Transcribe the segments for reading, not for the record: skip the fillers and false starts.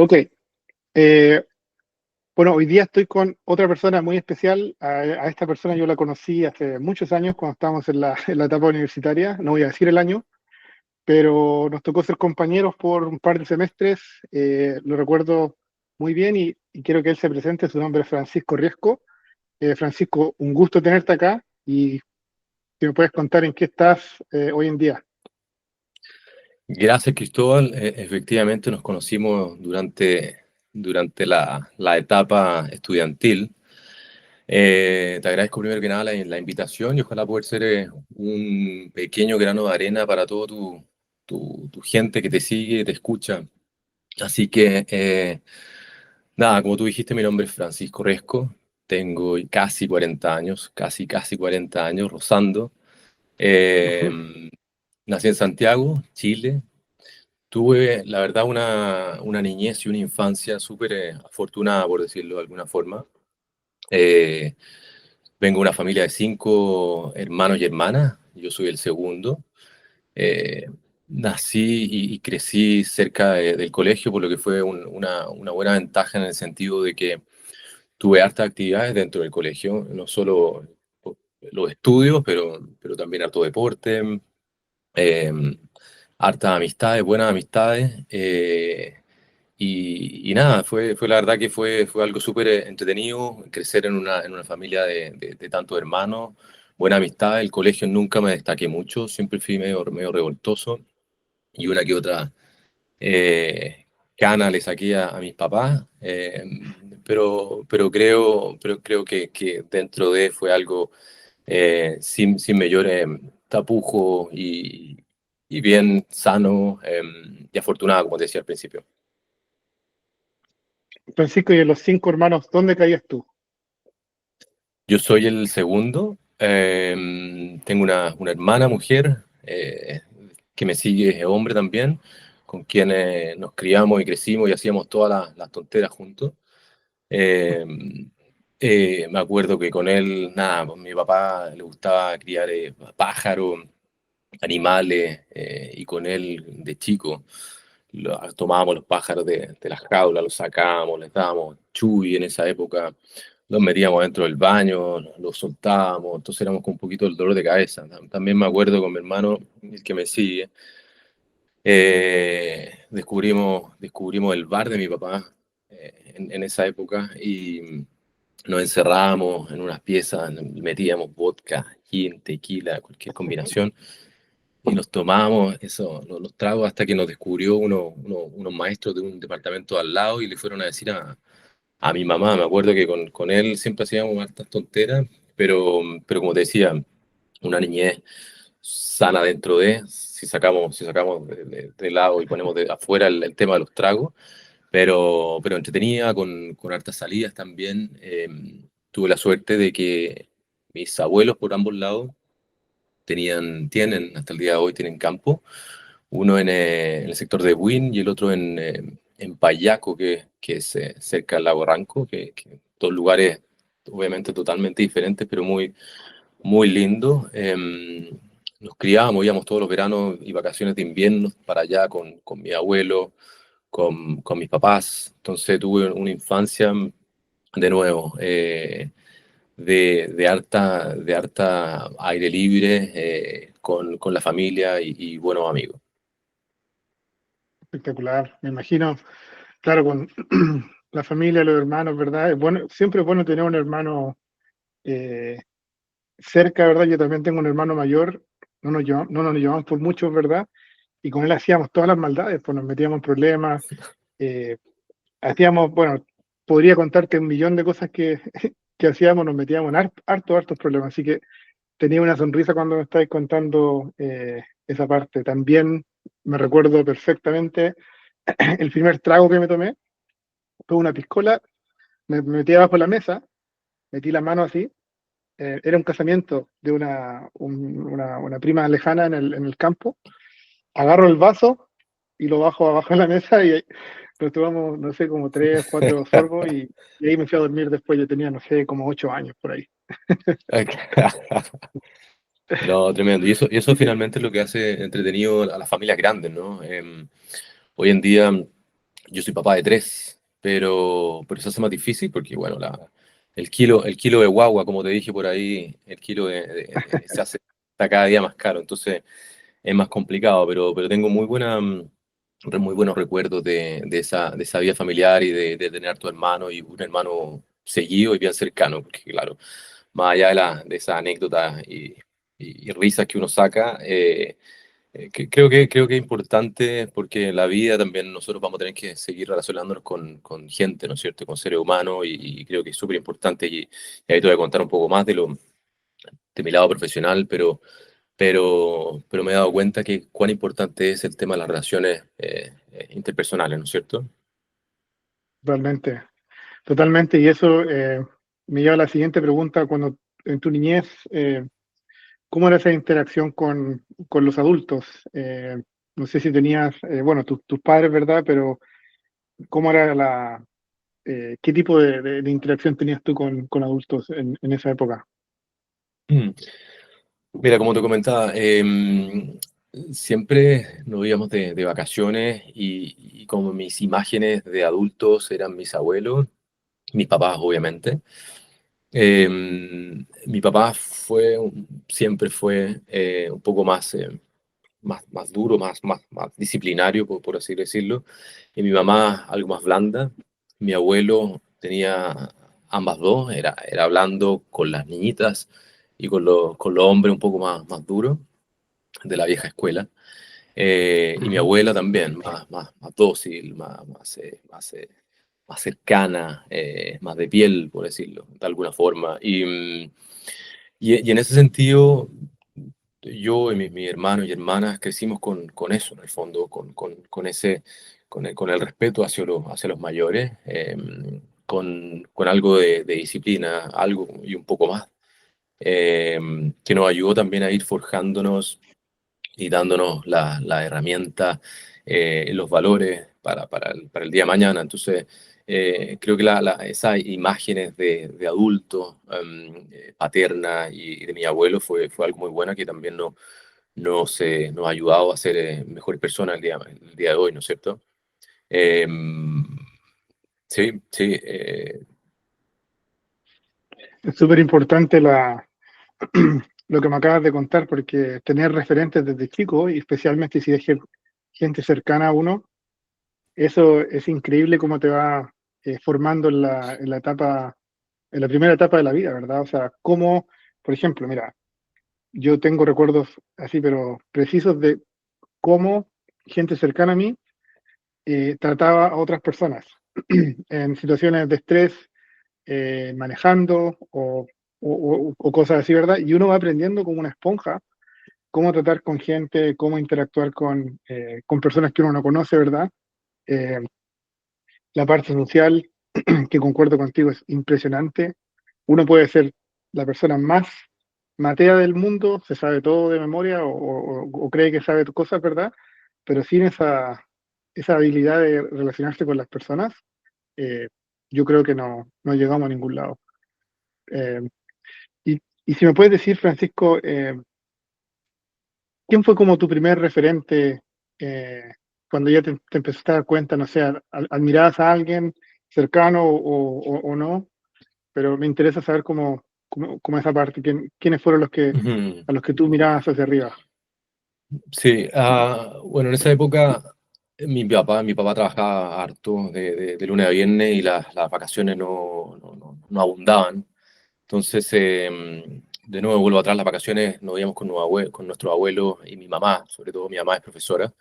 Ok, eh, bueno, hoy día estoy con otra persona muy especial. A esta persona yo la conocí hace muchos años cuando estábamos en en la etapa universitaria, no voy a decir el año, pero nos tocó ser compañeros por un par de semestres. Lo recuerdo muy bien y quiero que él se presente. Su nombre es Francisco Riesco. Francisco, un gusto tenerte acá y si me puedes contar en qué estás hoy en día. Gracias, Cristóbal. Efectivamente nos conocimos durante la etapa estudiantil. Te agradezco primero que nada la invitación y ojalá poder ser un pequeño grano de arena para todo tu gente que te sigue, te escucha. Así que, nada, como tú dijiste, mi nombre es Francisco Resco. Tengo casi 40 años, casi 40 años, rozando. Eh, Ujú. Nací en Santiago, Chile. Tuve, la verdad, una niñez y una infancia súper afortunada, por decirlo de alguna forma. Eh, Vengo de una familia de 5 hermanos y hermanas, yo soy el segundo. Eh, Nací y crecí cerca del colegio, por lo que fue una buena ventaja en el sentido de que tuve hartas actividades dentro del colegio, no solo los estudios, pero también harto deporte, eh, hartas amistades, buenas amistades. Y nada, fue la verdad que fue algo súper entretenido crecer en una familia de tantos hermanos, buena amistad. El colegio nunca me destaqué mucho, siempre fui medio revoltoso y una que otra eh, cana le saqué a mis papás, pero creo que dentro de fue algo sin mayores tapujos y bien sano y afortunado, como te decía al principio. Francisco, y de los cinco hermanos, ¿dónde caías tú? Yo soy el segundo. Tengo una hermana mujer que me sigue, es hombre también, con quien nos criamos y crecimos y hacíamos todas las tonteras juntos. Eh, Me acuerdo que con él, nada, pues, mi papá le gustaba criar pájaros, animales, y con él de chico tomábamos los pájaros de las jaulas, los sacábamos, les dábamos chuy en esa época, los metíamos dentro del baño, los soltábamos, entonces éramos con un poquito del dolor de cabeza. También me acuerdo con mi hermano, el que me sigue, descubrimos el bar de mi papá en esa época y nos encerrábamos en unas piezas, metíamos vodka, gin, tequila, cualquier combinación y nos tomábamos eso, los tragos hasta que nos descubrió unos maestros de un departamento al lado y le fueron a decir a mi mamá. Me acuerdo que con él siempre hacíamos hartas tonteras, pero como te decía, una niñez sana dentro si sacamos de lado y ponemos de afuera el tema de los tragos, pero entretenida, con hartas salidas también. Tuve la suerte de que mis abuelos por ambos lados tienen, hasta el día de hoy tienen campo, uno en el sector de Buin y el otro en Payaco, que es cerca del lago Ranco, que dos lugares obviamente totalmente diferentes, pero muy lindos. Nos criábamos, íbamos todos los veranos y vacaciones de invierno para allá con mi abuelo, con mis papás. Entonces tuve una infancia de nuevo. De harta aire libre, con la familia y buenos amigos. Espectacular, me imagino. Claro, con la familia, los hermanos, ¿verdad? Es bueno, siempre es bueno tener un hermano eh, cerca, ¿verdad? Yo también tengo un hermano mayor, no nos llevamos por mucho, ¿verdad? Y con él hacíamos todas las maldades, pues nos metíamos en problemas, eh, hacíamos, bueno, podría contarte un millón de cosas que hacíamos, nos metíamos en hartos problemas, así que tenía una sonrisa cuando me estáis contando esa parte. También me recuerdo perfectamente el primer trago que me tomé fue una piscola, me metí abajo de la mesa, metí la mano así, era un casamiento de una prima lejana en el campo, agarro el vaso y lo bajo abajo de la mesa y nos tomamos, no sé, como tres, cuatro sorbos y ahí me fui a dormir después, yo tenía, no sé, como 8 años por ahí. No, tremendo. Y eso Así que, finalmente es lo que hace entretenido a las familias grandes, ¿no? Hoy en día Yo soy papá de tres, pero se hace más difícil porque, bueno, el kilo de guagua, como te dije por ahí, el kilo se hace está cada día más caro, entonces es más complicado, pero tengo muy buenos recuerdos de esa vida familiar y de tener a tu hermano y un hermano seguido y bien cercano, porque claro, más allá de esa anécdota y risas que uno saca, creo que es importante porque en la vida también nosotros vamos a tener que seguir relacionándonos con gente, ¿no es cierto? Con seres humanos y creo que es súper importante y ahí te voy a contar un poco más de mi lado profesional, pero me he dado cuenta que cuán importante es el tema de las relaciones interpersonales, ¿no es cierto? Totalmente, totalmente. Y eso me lleva a la siguiente pregunta. Cuando en tu niñez, ¿cómo era esa interacción con los adultos? No sé si tenías, bueno, tus padres, ¿verdad? Pero ¿cómo era qué tipo de interacción tenías tú con adultos en esa época? Mm. Mira, como te comentaba, siempre nos íbamos de vacaciones y como mis imágenes de adultos eran mis abuelos, mis papás, obviamente. Mi papá siempre fue un poco más duro, más disciplinario, por así decirlo, y mi mamá algo más blanda. Mi abuelo tenía ambas dos, era hablando con las niñitas y con los hombres un poco más duros de la vieja escuela. Y mi Ujú. abuela también, más dócil, más cercana, más de piel, por decirlo, de alguna forma. Y en ese sentido, yo y mi hermano y hermanas crecimos con eso, en el fondo, con el respeto hacia los mayores, con algo de disciplina, algo y un poco más, que nos ayudó también a ir forjándonos y dándonos la herramienta, los valores para el día de mañana. Entonces, creo que esas imágenes de adultos, paterna y de mi abuelo fue algo muy bueno que también nos ha ayudado a ser mejores personas el día de hoy, ¿no es cierto? Eh, sí, sí, Es súper importante lo que me acabas de contar, porque tener referentes desde chico, y especialmente si es gente cercana a uno, eso es increíble cómo te va formando en la primera etapa de la vida, ¿verdad? O sea, cómo, por ejemplo, mira, yo tengo recuerdos así, pero precisos de cómo gente cercana a mí trataba a otras personas en situaciones de estrés, manejando o cosas así, ¿verdad? Y uno va aprendiendo como una esponja cómo tratar con gente, cómo interactuar con personas que uno no conoce, ¿verdad? Eh, la parte social, que concuerdo contigo, es impresionante. Uno puede ser la persona más matea del mundo, se sabe todo de memoria o cree que sabe cosas, ¿verdad? Pero sin esa habilidad de relacionarse con las personas, eh, yo creo que no llegamos a ningún lado. Eh, y si me puedes decir, Francisco, ¿quién fue como tu primer referente cuando ya te empezaste a dar cuenta, no sé, admirabas a alguien cercano o no? Pero me interesa saber cómo esa parte, quiénes fueron ujú. a los que tú mirabas hacia arriba. Sí, bueno, en esa época mi papá trabajaba harto de lunes a viernes y las vacaciones no abundaban. Entonces, de nuevo vuelvo atrás, las vacaciones nos íbamos con nuestro abuelo y mi mamá, sobre todo mi mamá es profesora.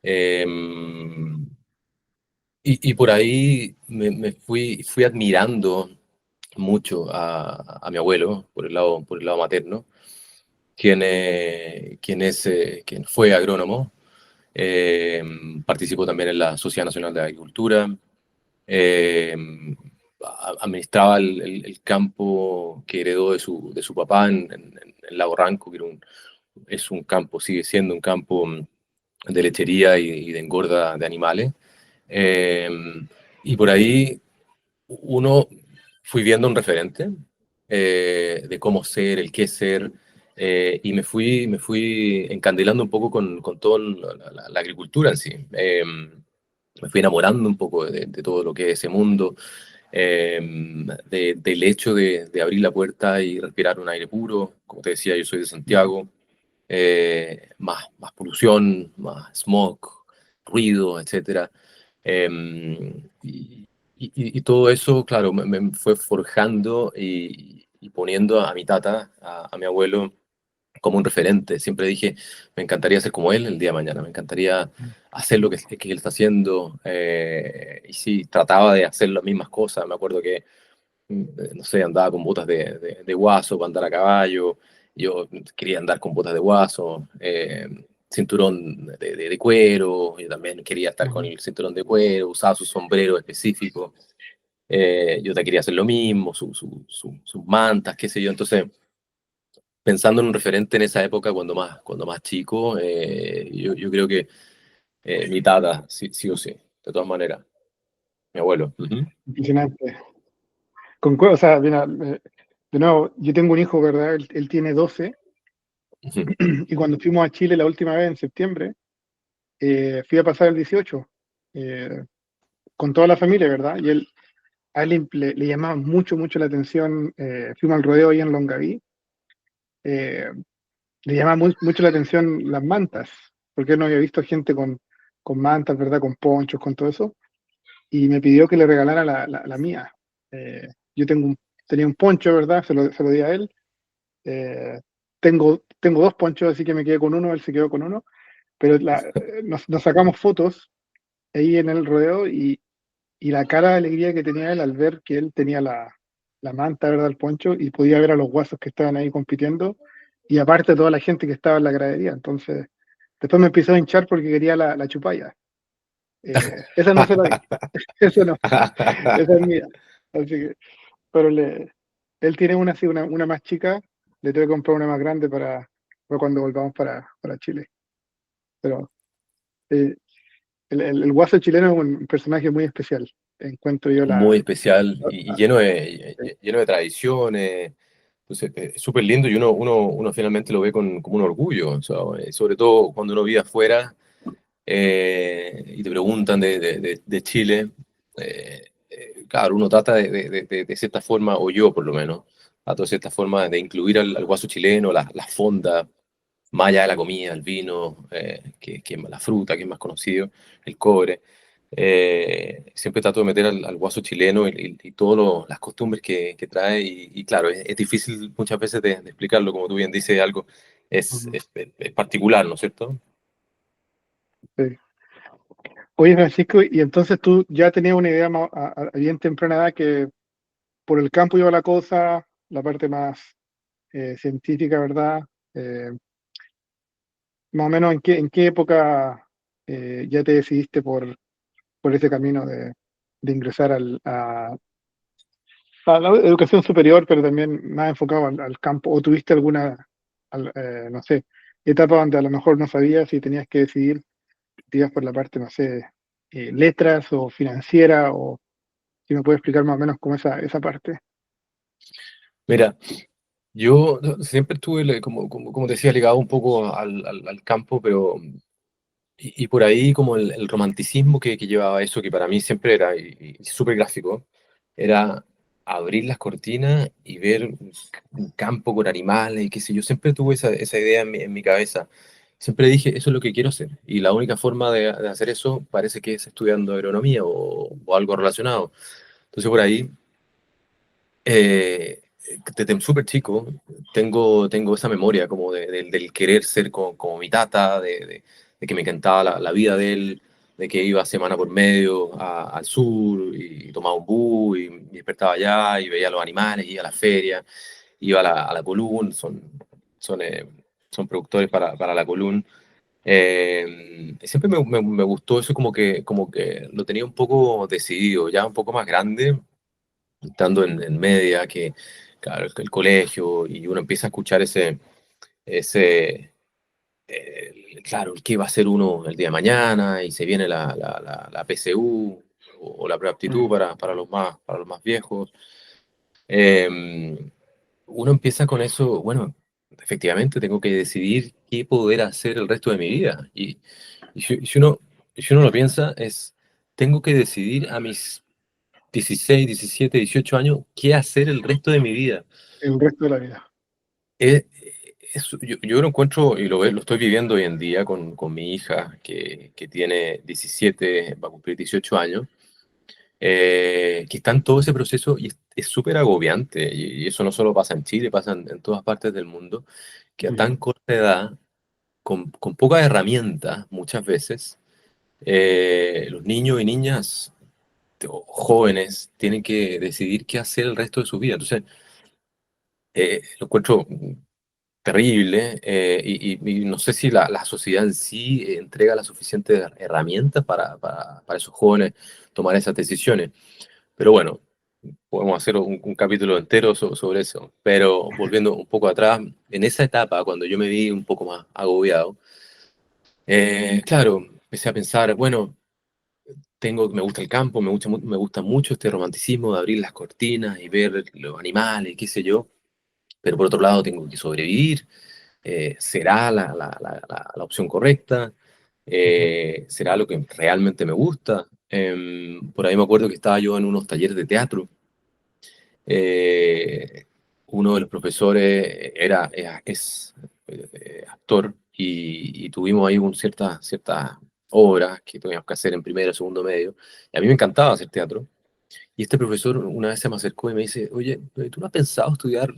Eh, y por ahí fui admirando mucho a mi abuelo por el lado materno, quien fue agrónomo. Eh, Participó también en la Sociedad Nacional de Agricultura. eh, Administraba el campo que heredó de su papá en Lago Ranco, es un campo, sigue siendo un campo de lechería y de engorda de animales. Eh, y por ahí uno fui viendo un referente de cómo ser, el qué ser, y me fui encandilando un poco con toda la agricultura en sí. me fui enamorando un poco de todo lo que es ese mundo, del hecho de abrir la puerta y respirar un aire puro. Como te decía, yo soy de Santiago, más polución, más smog, ruido, etcétera. Y todo eso, claro, me fue forjando y poniendo a mi tata, a mi abuelo, como un referente. Siempre dije, me encantaría ser como él el día de mañana, me encantaría hacer lo que él está haciendo. Y sí, trataba de hacer las mismas cosas. Me acuerdo que, no sé, andaba con botas de guaso para andar a caballo. Yo quería andar con botas de guaso, cinturón de cuero. Yo también quería estar con el cinturón de cuero, usaba su sombrero específico. Yo te quería hacer lo mismo, sus mantas, qué sé yo. Entonces, pensando en un referente en esa época, cuando más chico, yo creo que mi tata, sí, sí o sí, de todas maneras, mi abuelo. Ujú. Impresionante. O sea, mira, de nuevo, yo tengo un hijo, ¿verdad? Él tiene 12 Ujú. y cuando fuimos a Chile la última vez en septiembre, fui a pasar el 18 eh, con toda la familia, ¿verdad? Y a él le llamaba mucho, mucho la atención, fuimos al rodeo ahí en Longaví, eh, le llamaba mucho la atención las mantas, porque él no había visto gente con mantas, ¿verdad? Con ponchos, con todo eso, y me pidió que le regalara la mía. Yo tenía un poncho, ¿verdad? Se lo di a él. Eh, tengo dos ponchos, así que me quedé con uno, él se quedó con uno, pero nos sacamos fotos ahí en el rodeo y la cara de alegría que tenía él al ver que él tenía la manta, ¿verdad? El poncho y podía ver a los guasos que estaban ahí compitiendo y aparte toda la gente que estaba en la gradería. Entonces, después me empezó a hinchar porque quería la chupalla. Esa no se la di, eso no, esa es mía. Así que, pero él tiene una así, una más chica, le tengo que comprar una más grande para cuando volvamos para Chile. Pero eh, el guaso chileno es un personaje muy especial. Encuentro yo Muy especial y la- lleno de tradiciones. Entonces, es súper lindo y uno finalmente lo ve como un orgullo. O sea, sobre todo cuando uno vive afuera y te preguntan de Chile, claro, uno trata de cierta forma, o yo por lo menos, trato de cierta forma de incluir al guaso chileno, las fondas, más allá de la comida, el vino, que la fruta, que es más conocido, el cobre. Siempre trato de meter al guaso chileno y todas las costumbres que trae. Y claro, es difícil muchas veces de explicarlo, como tú bien dices, algo Ujú, es particular, ¿no es cierto? sí. Oye, Francisco, y entonces tú ya tenías una idea a bien temprana edad que por el campo iba la cosa, la parte más científica, ¿verdad? Eh, Más o menos en qué época ya te decidiste por ese camino de ingresar a la educación superior, pero también más enfocado al campo, o tuviste alguna, no sé, etapa donde a lo mejor no sabías si tenías que decidir, te ibas por la parte, no sé, letras o financiera, o si me puedes explicar más o menos cómo esa parte. Mira, yo siempre estuve, como te decía, ligado un poco al campo, pero y por ahí como el romanticismo que llevaba eso, que para mí siempre era y súper gráfico, era abrir las cortinas y ver un campo con animales y qué sé yo. Siempre tuve esa idea en mi cabeza. Siempre dije, eso es lo que quiero hacer. Y la única forma de hacer eso parece que es estudiando agronomía o algo relacionado. Entonces por ahí desde súper chico tengo esa memoria como del querer ser como mi tata, de que me encantaba la vida de él, de que iba semana por medio al sur y tomaba un bus y despertaba allá y veía los animales, iba a la feria, iba a la Colún, son, eh, son productores para la Colún. Siempre me gustó eso como que lo tenía un poco decidido, ya un poco más grande estando en media, que claro, el colegio, y uno empieza a escuchar claro, qué va a hacer uno el día de mañana, y se viene la PSU o la preaptitud Mm, para los más viejos. Eh, Uno empieza con eso, bueno, efectivamente tengo que decidir qué poder hacer el resto de mi vida. Y si uno lo piensa, tengo que decidir a mis 16, 17, 18 años qué hacer el resto de mi vida. el resto de la vida. Eh, yo lo encuentro y lo estoy viviendo hoy en día con mi hija que tiene 17, va a cumplir 18 años, que está en todo ese proceso y es súper agobiante. Y eso no solo pasa en Chile, pasa en todas partes del mundo, que a tan Ujú, corta edad, con pocas herramientas, muchas veces, los niños y niñas o jóvenes tienen que decidir qué hacer el resto de su vida. Entonces, lo encuentro terrible y no sé si la sociedad en sí entrega las suficientes herramientas para esos jóvenes tomar esas decisiones. Pero bueno, podemos hacer un capítulo entero sobre eso. Pero volviendo un poco atrás, en esa etapa, cuando yo me vi un poco más agobiado, claro, empecé a pensar, bueno, me gusta el campo, me gusta mucho este romanticismo de abrir las cortinas y ver los animales, qué sé yo, pero por otro lado tengo que sobrevivir. ¿Será la opción correcta? ujú, ¿Será lo que realmente me gusta? Por ahí me acuerdo que estaba yo en unos talleres de teatro. eh, Uno de los profesores es actor y tuvimos ahí ciertas obras que teníamos que hacer en primero, segundo medio. Y a mí me encantaba hacer teatro. Y este profesor una vez se me acercó y me dice, oye, ¿tú no has pensado estudiar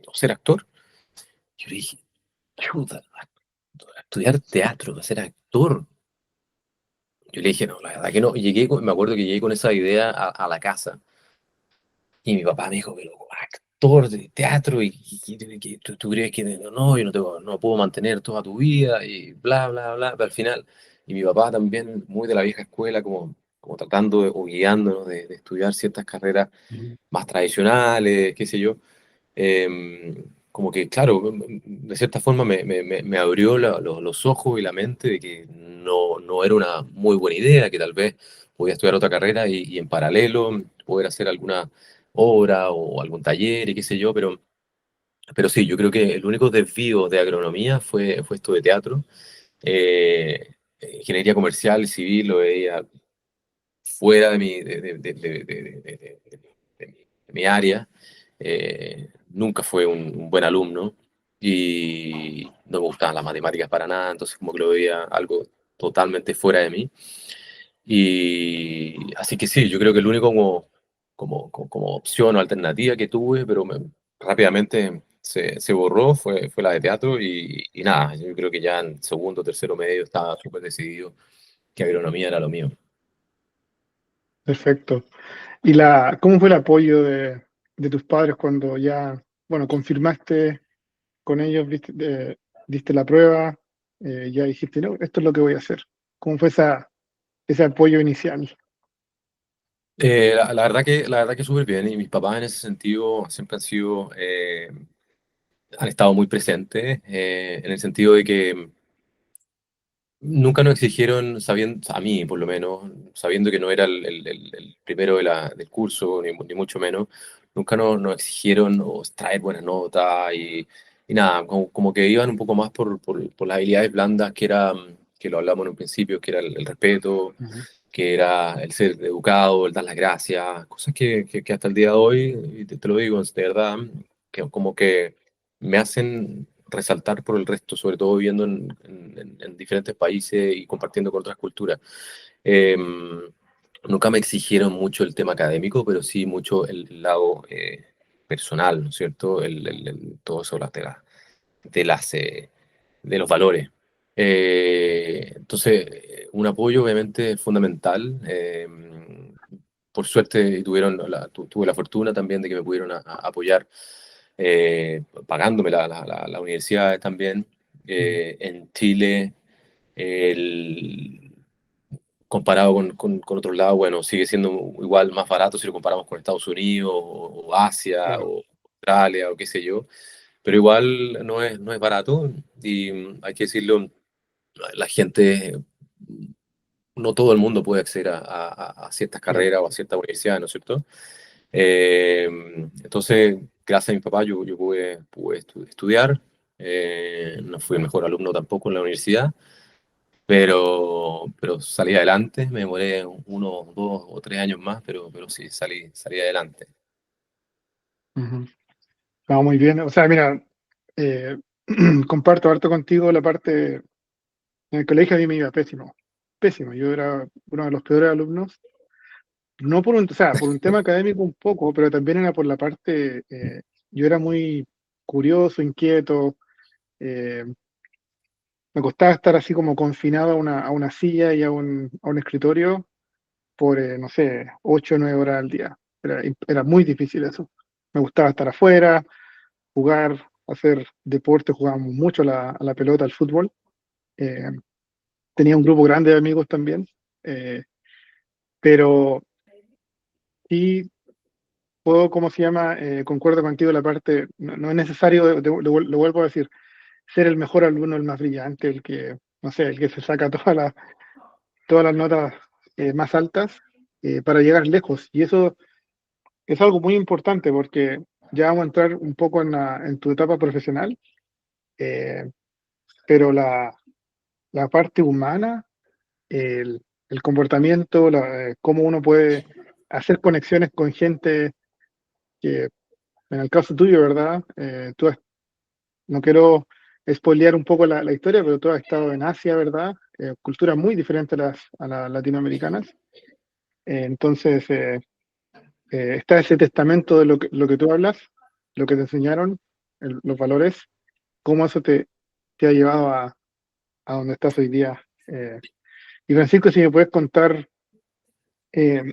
o ser actor? Yo le dije, chuta, estudiar teatro, ser actor. Yo le dije, no, la verdad que no. Y me acuerdo que llegué con esa idea a la casa. Y mi papá me dijo, pero actor de teatro, y tú crees que no, yo no puedo mantener toda tu vida, y bla, bla, bla. Pero al final, y mi papá también, muy de la vieja escuela, como tratando o guiándonos de estudiar ciertas carreras ujú, más tradicionales, qué sé yo. Como que, claro, de cierta forma me abrió los ojos y la mente de que no era una muy buena idea, que tal vez podía estudiar otra carrera y en paralelo poder hacer alguna obra o algún taller y qué sé yo, pero sí, yo creo que el único desvío de agronomía fue esto de teatro. Ingeniería comercial, civil, lo veía fuera de mi área. Nunca fue un buen alumno y no me gustaban las matemáticas para nada, entonces como que lo veía algo totalmente fuera de mí. Y así que sí, yo creo que el único como opción o alternativa que tuve, pero rápidamente se borró, fue la de teatro y nada, yo creo que ya en segundo o tercero medio estaba súper decidido que agronomía era lo mío. perfecto. ¿Cómo fue el apoyo de tus padres cuando ya, bueno, confirmaste con ellos, diste la prueba, ya dijiste, no, esto es lo que voy a hacer? ¿Cómo fue ese apoyo inicial? La verdad que súper bien y mis papás en ese sentido siempre han estado muy presentes en el sentido de que nunca nos exigieron, sabiendo, a mí por lo menos, sabiendo que no era el primero del curso, ni mucho menos, nunca nos exigieron traer buenas notas y nada, como que iban un poco más por las habilidades blandas que lo hablamos en un principio, que era el respeto, Ujú, que era el ser educado, el dar las gracias, cosas que hasta el día de hoy, y te lo digo de verdad, que como que me hacen resaltar por el resto, sobre todo viviendo en diferentes países y compartiendo con otras culturas. Eh, Nunca me exigieron mucho el tema académico, pero sí mucho el lado personal, ¿no es cierto? Todo eso de las, de los valores. Entonces, un apoyo obviamente fundamental. Por suerte tuve la fortuna también de que me pudieron apoyar pagándome la universidad también. ujú, En Chile, el, comparado con otros lados, bueno, sigue siendo igual más barato si lo comparamos con Estados Unidos o Asia claro, o Australia o qué sé yo, pero igual no es barato y hay que decirlo, la gente, no todo el mundo puede acceder a ciertas claro. carreras o a ciertas universidades, ¿no es cierto? Eh, entonces, gracias a mi papá, yo pude estudiar. No fui el mejor alumno tampoco en la universidad, pero pero salí adelante, me demoré 1, 2 o 3 años más, pero sí, salí adelante. Ujú. No, muy bien. O sea, mira, eh, comparto harto contigo la parte. En el colegio a mí me iba pésimo, pésimo. Yo era uno de los peores alumnos. No por un, o sea, por un tema académico un poco, pero también era por la parte, yo era muy curioso, inquieto, eh, me costaba estar así como confinado a una silla y a un escritorio por, no sé, 8 o 9 horas al día. Era muy difícil eso. Me gustaba estar afuera, jugar, hacer deporte, jugábamos mucho a la pelota, al fútbol. Eh, Tenía un grupo grande de amigos también, eh, pero sí puedo, ¿cómo se llama? Concuerdo contigo en la parte, no, no es necesario, lo vuelvo a decir, ser el mejor alumno, el más brillante, el que, no sé, el que se saca todas las notas más altas para llegar lejos. Y eso es algo muy importante porque ya vamos a entrar un poco en tu etapa profesional, eh, pero la parte humana, el comportamiento, cómo uno puede hacer conexiones con gente que, en el caso tuyo, ¿verdad? No quiero spoilear un poco la historia, pero tú has estado en Asia, ¿verdad? Culturas muy diferentes a las latinoamericanas. Entonces, está ese testamento de lo que tú hablas, lo que te enseñaron, los valores, cómo eso te ha llevado a donde estás hoy día. Y Francisco, si me puedes contar, eh,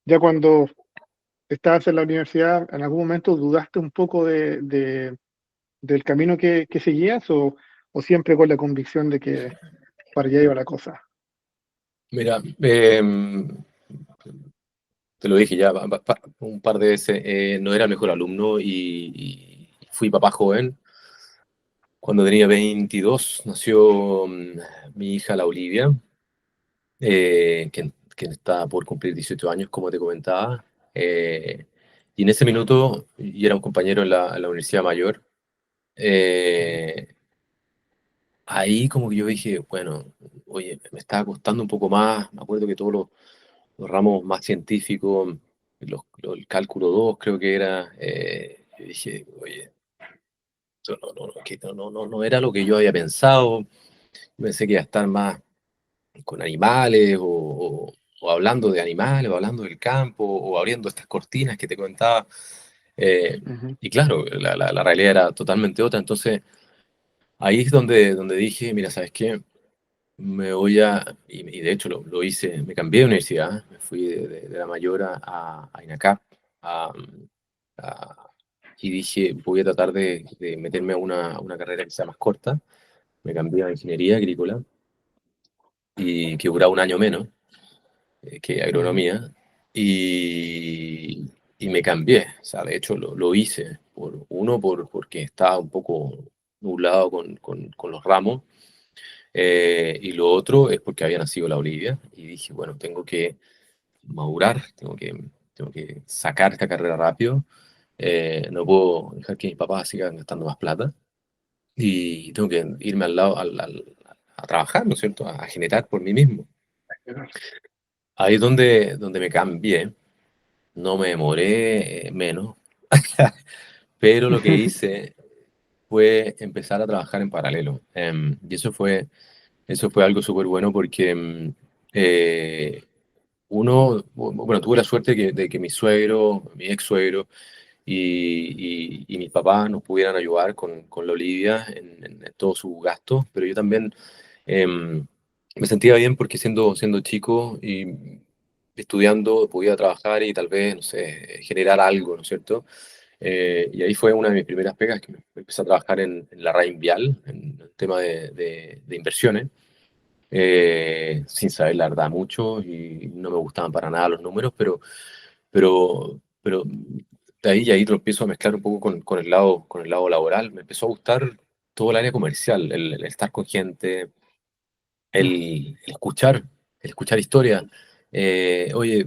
ya cuando estabas en la universidad, ¿en algún momento dudaste un poco del camino que seguías o siempre con la convicción de que para allá iba la cosa? Mira, te lo dije ya un par de veces, no era el mejor alumno y fui papá joven. Cuando tenía 22 nació mi hija, la Olivia, que está por cumplir 18 años, como te comentaba. Y en ese minuto, y era un compañero en la Universidad Mayor, eh, ahí como que yo dije, bueno, oye, me estaba costando un poco más. Me acuerdo que todos los ramos más científicos, el cálculo 2 creo que era, yo dije, oye, esto no era lo que yo había pensado. Pensé que iba a estar más con animales o hablando de animales o hablando del campo o abriendo estas cortinas que te contaba. Eh, Ujú, y claro, la realidad era totalmente otra. Entonces ahí es donde dije, mira, ¿sabes qué? Y de hecho lo hice, me cambié de universidad, me fui de la Mayor a INACAP, a, a- y dije, voy a tratar de meterme a una carrera que sea más corta. Me cambié a ingeniería agrícola y que duraba un año menos que ujú, agronomía, y me cambié. O sea, de hecho lo hice, porque estaba un poco nublado con los ramos, y lo otro es porque había nacido la Olivia, y dije, bueno, tengo que madurar, tengo que sacar esta carrera rápido, no puedo dejar que mis papás sigan gastando más plata, y tengo que irme al lado, a trabajar, ¿no es cierto?, a generar por mí mismo. Ahí es donde me cambié. No me demoré menos, pero lo que hice fue empezar a trabajar en paralelo. Y eso fue algo súper bueno porque eh, bueno, tuve la suerte de que mi suegro, mi ex suegro y mis papás nos pudieran ayudar con la Olivia en todos sus gastos, pero yo también em, me sentía bien porque siendo chico y estudiando podía trabajar y tal vez, no sé, generar algo, ¿no es cierto? Y ahí fue una de mis primeras pegas, que me empecé a trabajar en la Vial, en el tema de inversiones, sin saber la verdad mucho y no me gustaban para nada los números, pero de ahí lo empiezo a mezclar un poco con el lado laboral. Me empezó a gustar todo el área comercial, el estar con gente, el escuchar historias. Oye,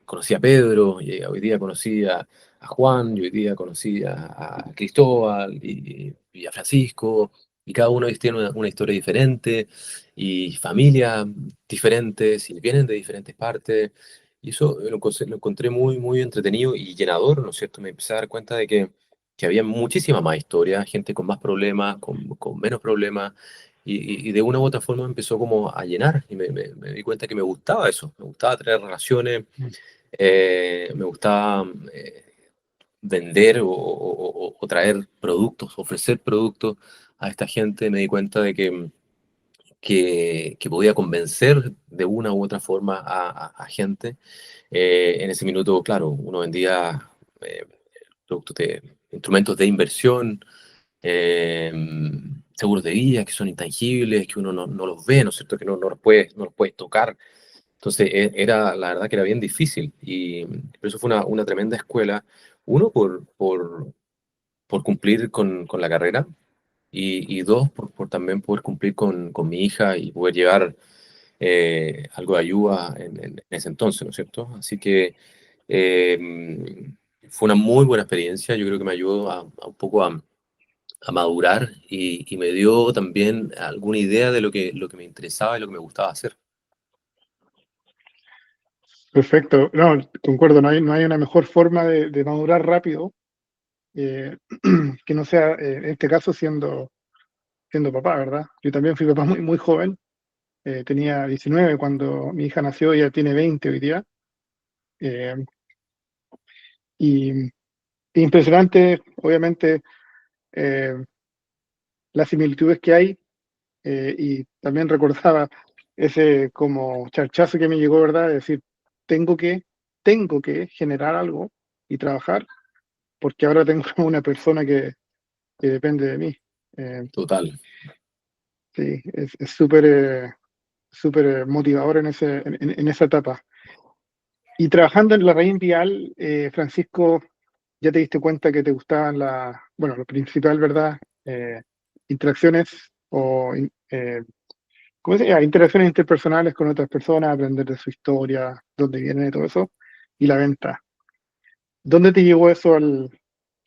conocí a Pedro, y hoy día conocí a Juan, y hoy día conocí a Cristóbal y a Francisco. y cada uno de ellos tiene una historia diferente y familias diferentes y vienen de diferentes partes. Y eso lo encontré muy, muy entretenido y llenador, ¿no es cierto? Me empecé a dar cuenta de que había muchísima más historia, gente con más problemas, con menos problemas, y de una u otra forma empezó como a llenar y me di cuenta que me gustaba eso, me gustaba tener relaciones, me gustaba vender o traer productos, ofrecer productos a esta gente. Me di cuenta de que podía convencer de una u otra forma a gente. En ese minuto, claro, uno vendía eh, productos de instrumentos de inversión, eh, seguros de vida que son intangibles, que uno no los ve, ¿no es cierto? Que no los puedes tocar. Entonces, era, la verdad que era bien difícil y pero eso fue una tremenda escuela. Uno, por cumplir con la carrera y dos, por también poder cumplir con mi hija y poder llevar algo de ayuda en ese entonces, ¿no es cierto? Así que fue una muy buena experiencia, yo creo que me ayudó a un poco a madurar y me dio también alguna idea de lo que me interesaba y lo que me gustaba hacer. Perfecto. No, concuerdo, no hay una mejor forma de madurar rápido eh, que no sea, en este caso, siendo papá, ¿verdad? Yo también fui papá muy, muy joven. Tenía 19 cuando mi hija nació, ella tiene 20 hoy día. eh, y impresionante, obviamente, eh, las similitudes que hay. Y también recordaba ese como charchazo que me llegó, ¿verdad? De decir, tengo que, tengo que generar algo y trabajar, porque ahora tengo una persona que depende de mí. Eh, Total. sí, es súper súper motivador en esa etapa. Y trabajando en la red vial, Francisco, ya te diste cuenta que te gustaban bueno, lo principal, ¿verdad? Interacciones ¿cómo se llama? Interacciones interpersonales con otras personas, aprender de su historia, dónde viene y todo eso, y la venta. ¿Dónde te llevó eso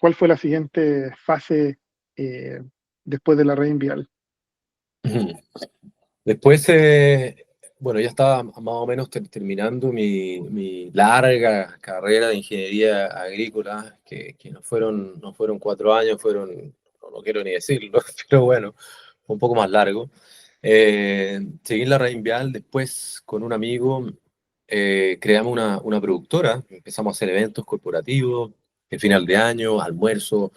cuál fue la siguiente fase eh, después de la red vial? Después, bueno, ya estaba más o menos terminando mi larga carrera de ingeniería agrícola, que no fueron 4 años, no quiero ni decirlo, pero bueno, fue un poco más largo. Seguí en la Vial, después con un amigo creamos una productora, empezamos a hacer eventos corporativos, de final de año, almuerzo,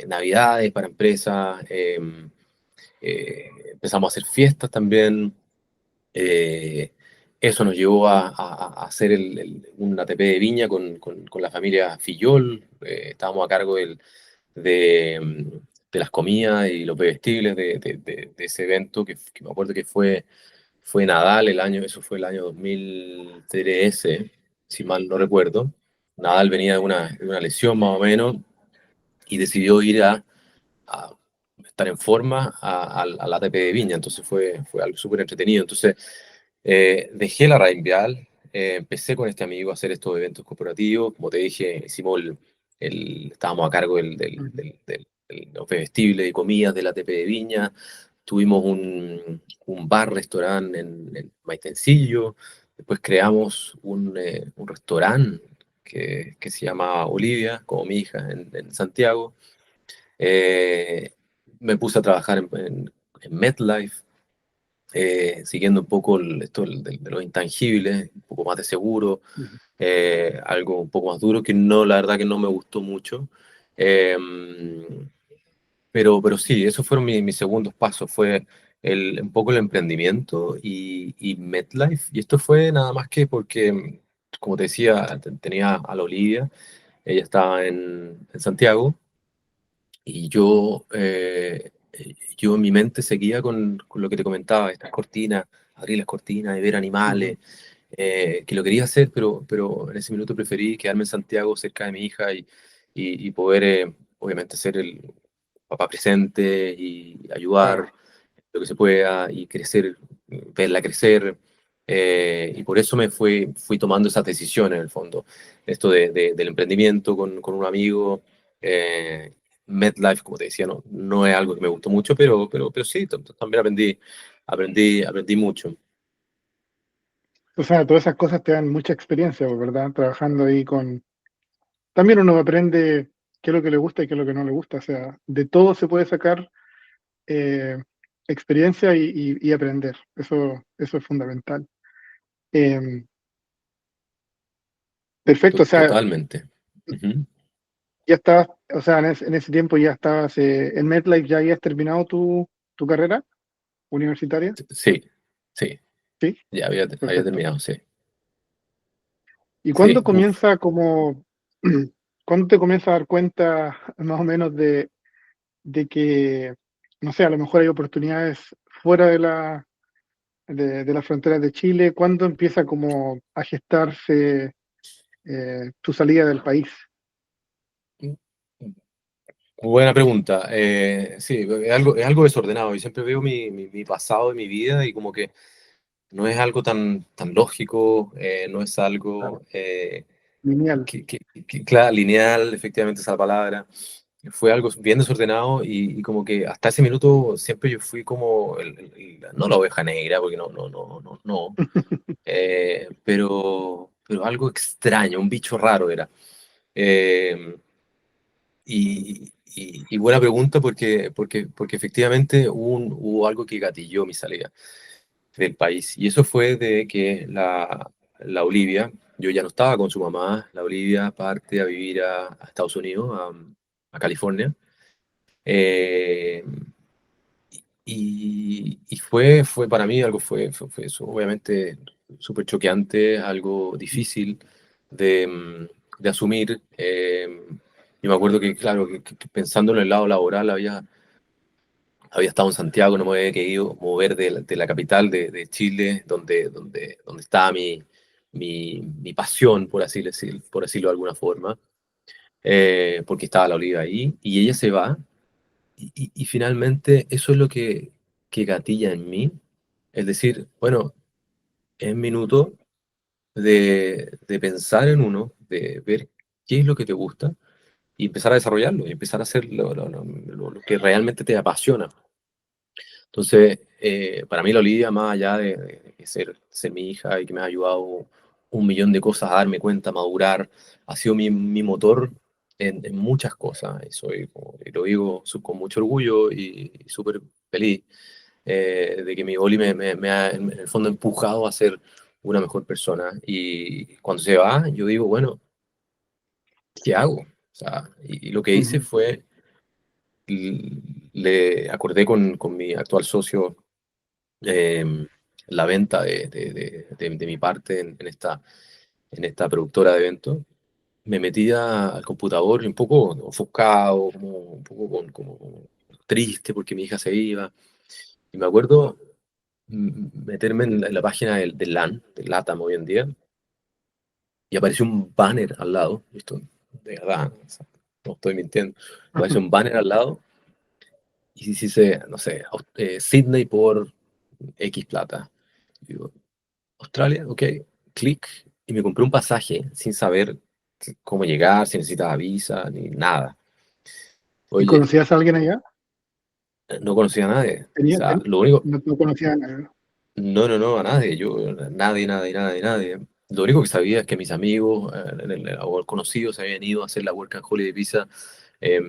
navidades para empresas. Empezamos a hacer fiestas también. eh, Eso nos llevó a hacer un ATP de viña con la familia Fillol. Estábamos a cargo de las comidas y los bebestibles de ese evento que me acuerdo que fue Nadal eso fue el año 2013, si mal no recuerdo. Nadal venía de una lesión más o menos y decidió ir a estar en forma al ATP de Viña, entonces fue algo súper entretenido. Entonces dejé la Vial, empecé con este amigo a hacer estos eventos corporativos, como te dije, estábamos a cargo Ujú, de los bebestibles y comidas del ATP de Viña, tuvimos un bar-restaurante en Maitencillo, después creamos un restaurante que se llama Olivia, como mi hija, en Santiago. eh, Me puse a trabajar en MetLife, siguiendo un poco esto de los intangibles, un poco más de seguro, ujú. algo un poco más duro que no, la verdad que no me gustó mucho. Eh, pero sí, esos fueron mis segundos pasos, fue un poco el emprendimiento y MetLife. Y esto fue nada más que porque, como te decía, tenía a la Olivia, ella estaba en Santiago y yo en mi mente seguía con lo que te comentaba, estas cortinas, abrir las cortinas y ver Ujú, animales, que lo quería hacer, pero en ese minuto preferí quedarme en Santiago cerca de mi hija y poder, obviamente, ser el papá presente y claro. ayudar lo que se pueda y crecer, verla crecer. Y por eso fui tomando esas decisiones en el fondo. Esto del emprendimiento con un amigo. MetLife, como te decía, no es algo que me gustó mucho, pero sí, también aprendí mucho. O sea, todas esas cosas te dan mucha experiencia, pues, ¿verdad? Trabajando ahí con... También uno aprende qué es lo que le gusta y qué es lo que no le gusta. O sea, de todo se puede sacar eh, experiencia y aprender. Eso es fundamental. Eh, perfecto, o sea, Totalmente. Ujú. ya estabas, o sea, en ese tiempo ya estabas, en MedLife ya habías terminado tu carrera universitaria, Sí, sí, ¿sí? ya había Perfecto. terminado, sí. ¿Y Sí, cuándo uf. comienza como, cuándo te comienzas a dar cuenta más o menos de que, no sé, a lo mejor hay oportunidades fuera de las fronteras de Chile? ¿Cuándo empieza como a gestarse tu salida del país? Buena pregunta. Sí, es algo desordenado. Y siempre veo mi pasado y mi vida y como que no es algo tan lógico, no es Claro, algo lineal. claro, lineal, efectivamente esa palabra. Fue algo bien desordenado y como que hasta ese minuto siempre yo fui como, no la oveja negra, porque no, pero algo extraño, un bicho raro era. Eh, y buena pregunta porque efectivamente hubo algo que gatilló mi salida del país. Y eso fue de que la Olivia, yo ya no estaba con su mamá, la Olivia parte a vivir a Estados Unidos, a California. Eh, y fue para mí algo, fue eso, obviamente súper choqueante, algo difícil de asumir. Yo me acuerdo que, claro, que pensando en el lado laboral, había estado en Santiago, no me había querido mover de la capital de Chile, donde estaba mi pasión, por decirlo de alguna forma, porque estaba la Oliva ahí, y ella se va, y finalmente eso es lo que gatilla en mí, es decir, bueno, es minuto de pensar en uno, de ver qué es lo que te gusta, y empezar a desarrollarlo, y empezar a hacer lo que realmente te apasiona. Entonces, para mí la Olivia, más allá de ser mi hija y que me ha ayudado un millón de cosas a darme cuenta, a madurar, ha sido mi motor en muchas cosas. Y lo digo con mucho orgullo y súper feliz de que mi Oli me ha, en el fondo, empujado a ser una mejor persona. Y cuando se va, yo digo, bueno, ¿qué hago? O sea, y lo que hice Ujú. fue, le acordé con mi actual socio eh, la venta de mi parte en esta productora de eventos. Me metía al computador un poco ofuscado, un poco como triste porque mi hija se iba. Y me acuerdo meterme en la página del LAN, del LATAM hoy en día, y apareció un banner al lado. Esto, de verdad, o sea, no estoy mintiendo. Apareció un banner al lado y dice, no sé, Sydney por X plata. Digo, Australia, ok, clic, y me compré un pasaje sin saber cómo llegar, si necesitaba visa, ni nada. ¿Y Oye, conocías a alguien allá? no conocía a nadie. O Tenía, sea, lo único, no, no conocías a nadie. no, a nadie. Yo, nadie. Lo único que sabía es que mis amigos o conocidos habían ido a hacer la Work and Holiday Visa eh,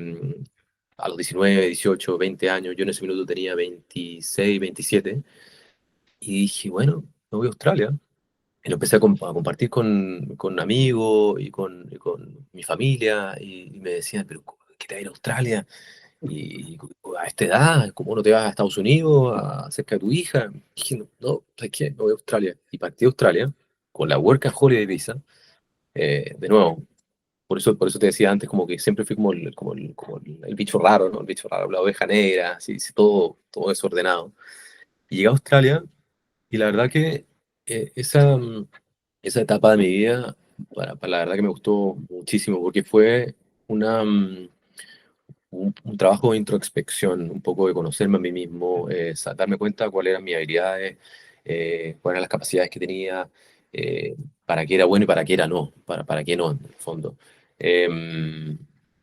a los 19, 18, 20 años. Yo en ese minuto tenía 26, 27. Y dije, bueno, me voy a Australia. Y lo empecé a compartir con amigos y con mi familia, y me decían, pero ¿qué te va a ir a Australia? Y a esta edad, ¿cómo no te vas a Estados Unidos cerca de tu hija? Y dije, no, ¿sabes qué? Me voy a Australia. Y partí a Australia con la Work and Holiday Visa, de nuevo. Por eso te decía antes, como que siempre fui como el bicho raro, ¿no? El bicho raro, la oveja negra, así, sí, todo desordenado. Y llegué a Australia, y la verdad que esa etapa de mi vida, para la verdad que me gustó muchísimo, porque fue una, mm, un trabajo de introspección, un poco de conocerme a mí mismo, darme cuenta cuáles eran mis habilidades, cuáles eran las capacidades que tenía, para qué era bueno y para qué era no, para qué no, en el fondo. Em,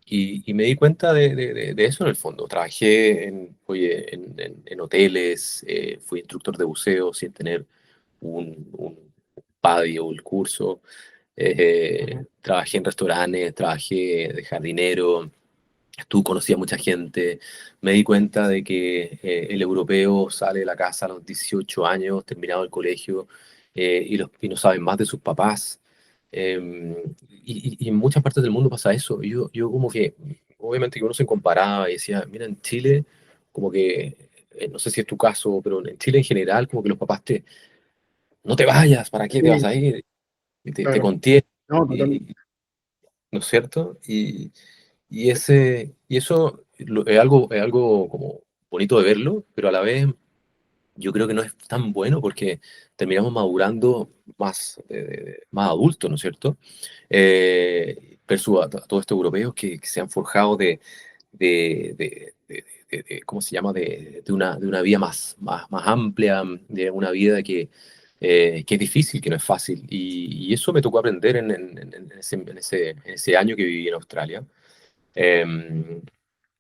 y me di cuenta de eso en el fondo. Trabajé oye, en hoteles, fui instructor de buceo sin tener un PADI o el curso. Ujú. Trabajé en restaurantes, trabajé de jardinero, conocí a mucha gente, me di cuenta de que el europeo sale de la casa a los 18 años, terminado el colegio, y no saben más de sus papás. Y en muchas partes del mundo pasa eso. Yo como que, obviamente que uno se comparaba y decía, mira, en Chile, como que, no sé si es tu caso, pero en Chile en general, como que los papás no te vayas, ¿para qué te vas Sí, a ir? Y te claro. contienen, No, totalmente. y, ¿no es cierto? Y eso es algo como bonito de verlo, pero a la vez yo creo que no es tan bueno porque terminamos madurando más, más adultos, ¿no es cierto? Versus a todos estos europeos que se han forjado ¿cómo se llama? De una vida más amplia, de una vida que es difícil, que no es fácil. Y eso me tocó aprender en ese año que viví en Australia. Em,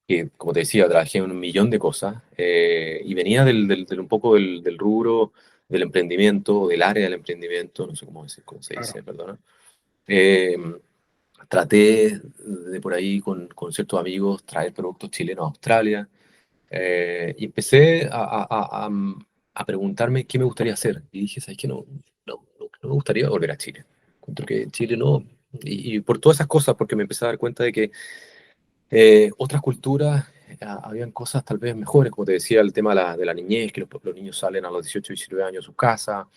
que, como te decía, trabajé en un millón de cosas, y venía un poco del rubro del emprendimiento, del área del emprendimiento, no sé cómo se Claro. dice, perdona. Eh, Traté de por ahí con ciertos amigos traer productos chilenos a Australia, y empecé a preguntarme qué me gustaría hacer. Y dije, ¿sabes qué? No me gustaría volver a Chile. Encuentro que Chile no. Y por todas esas cosas, porque me empecé a dar cuenta de que otras culturas, habían cosas tal vez mejores, como te decía, el tema de la niñez, que los niños salen a los 18 19 años de su casa,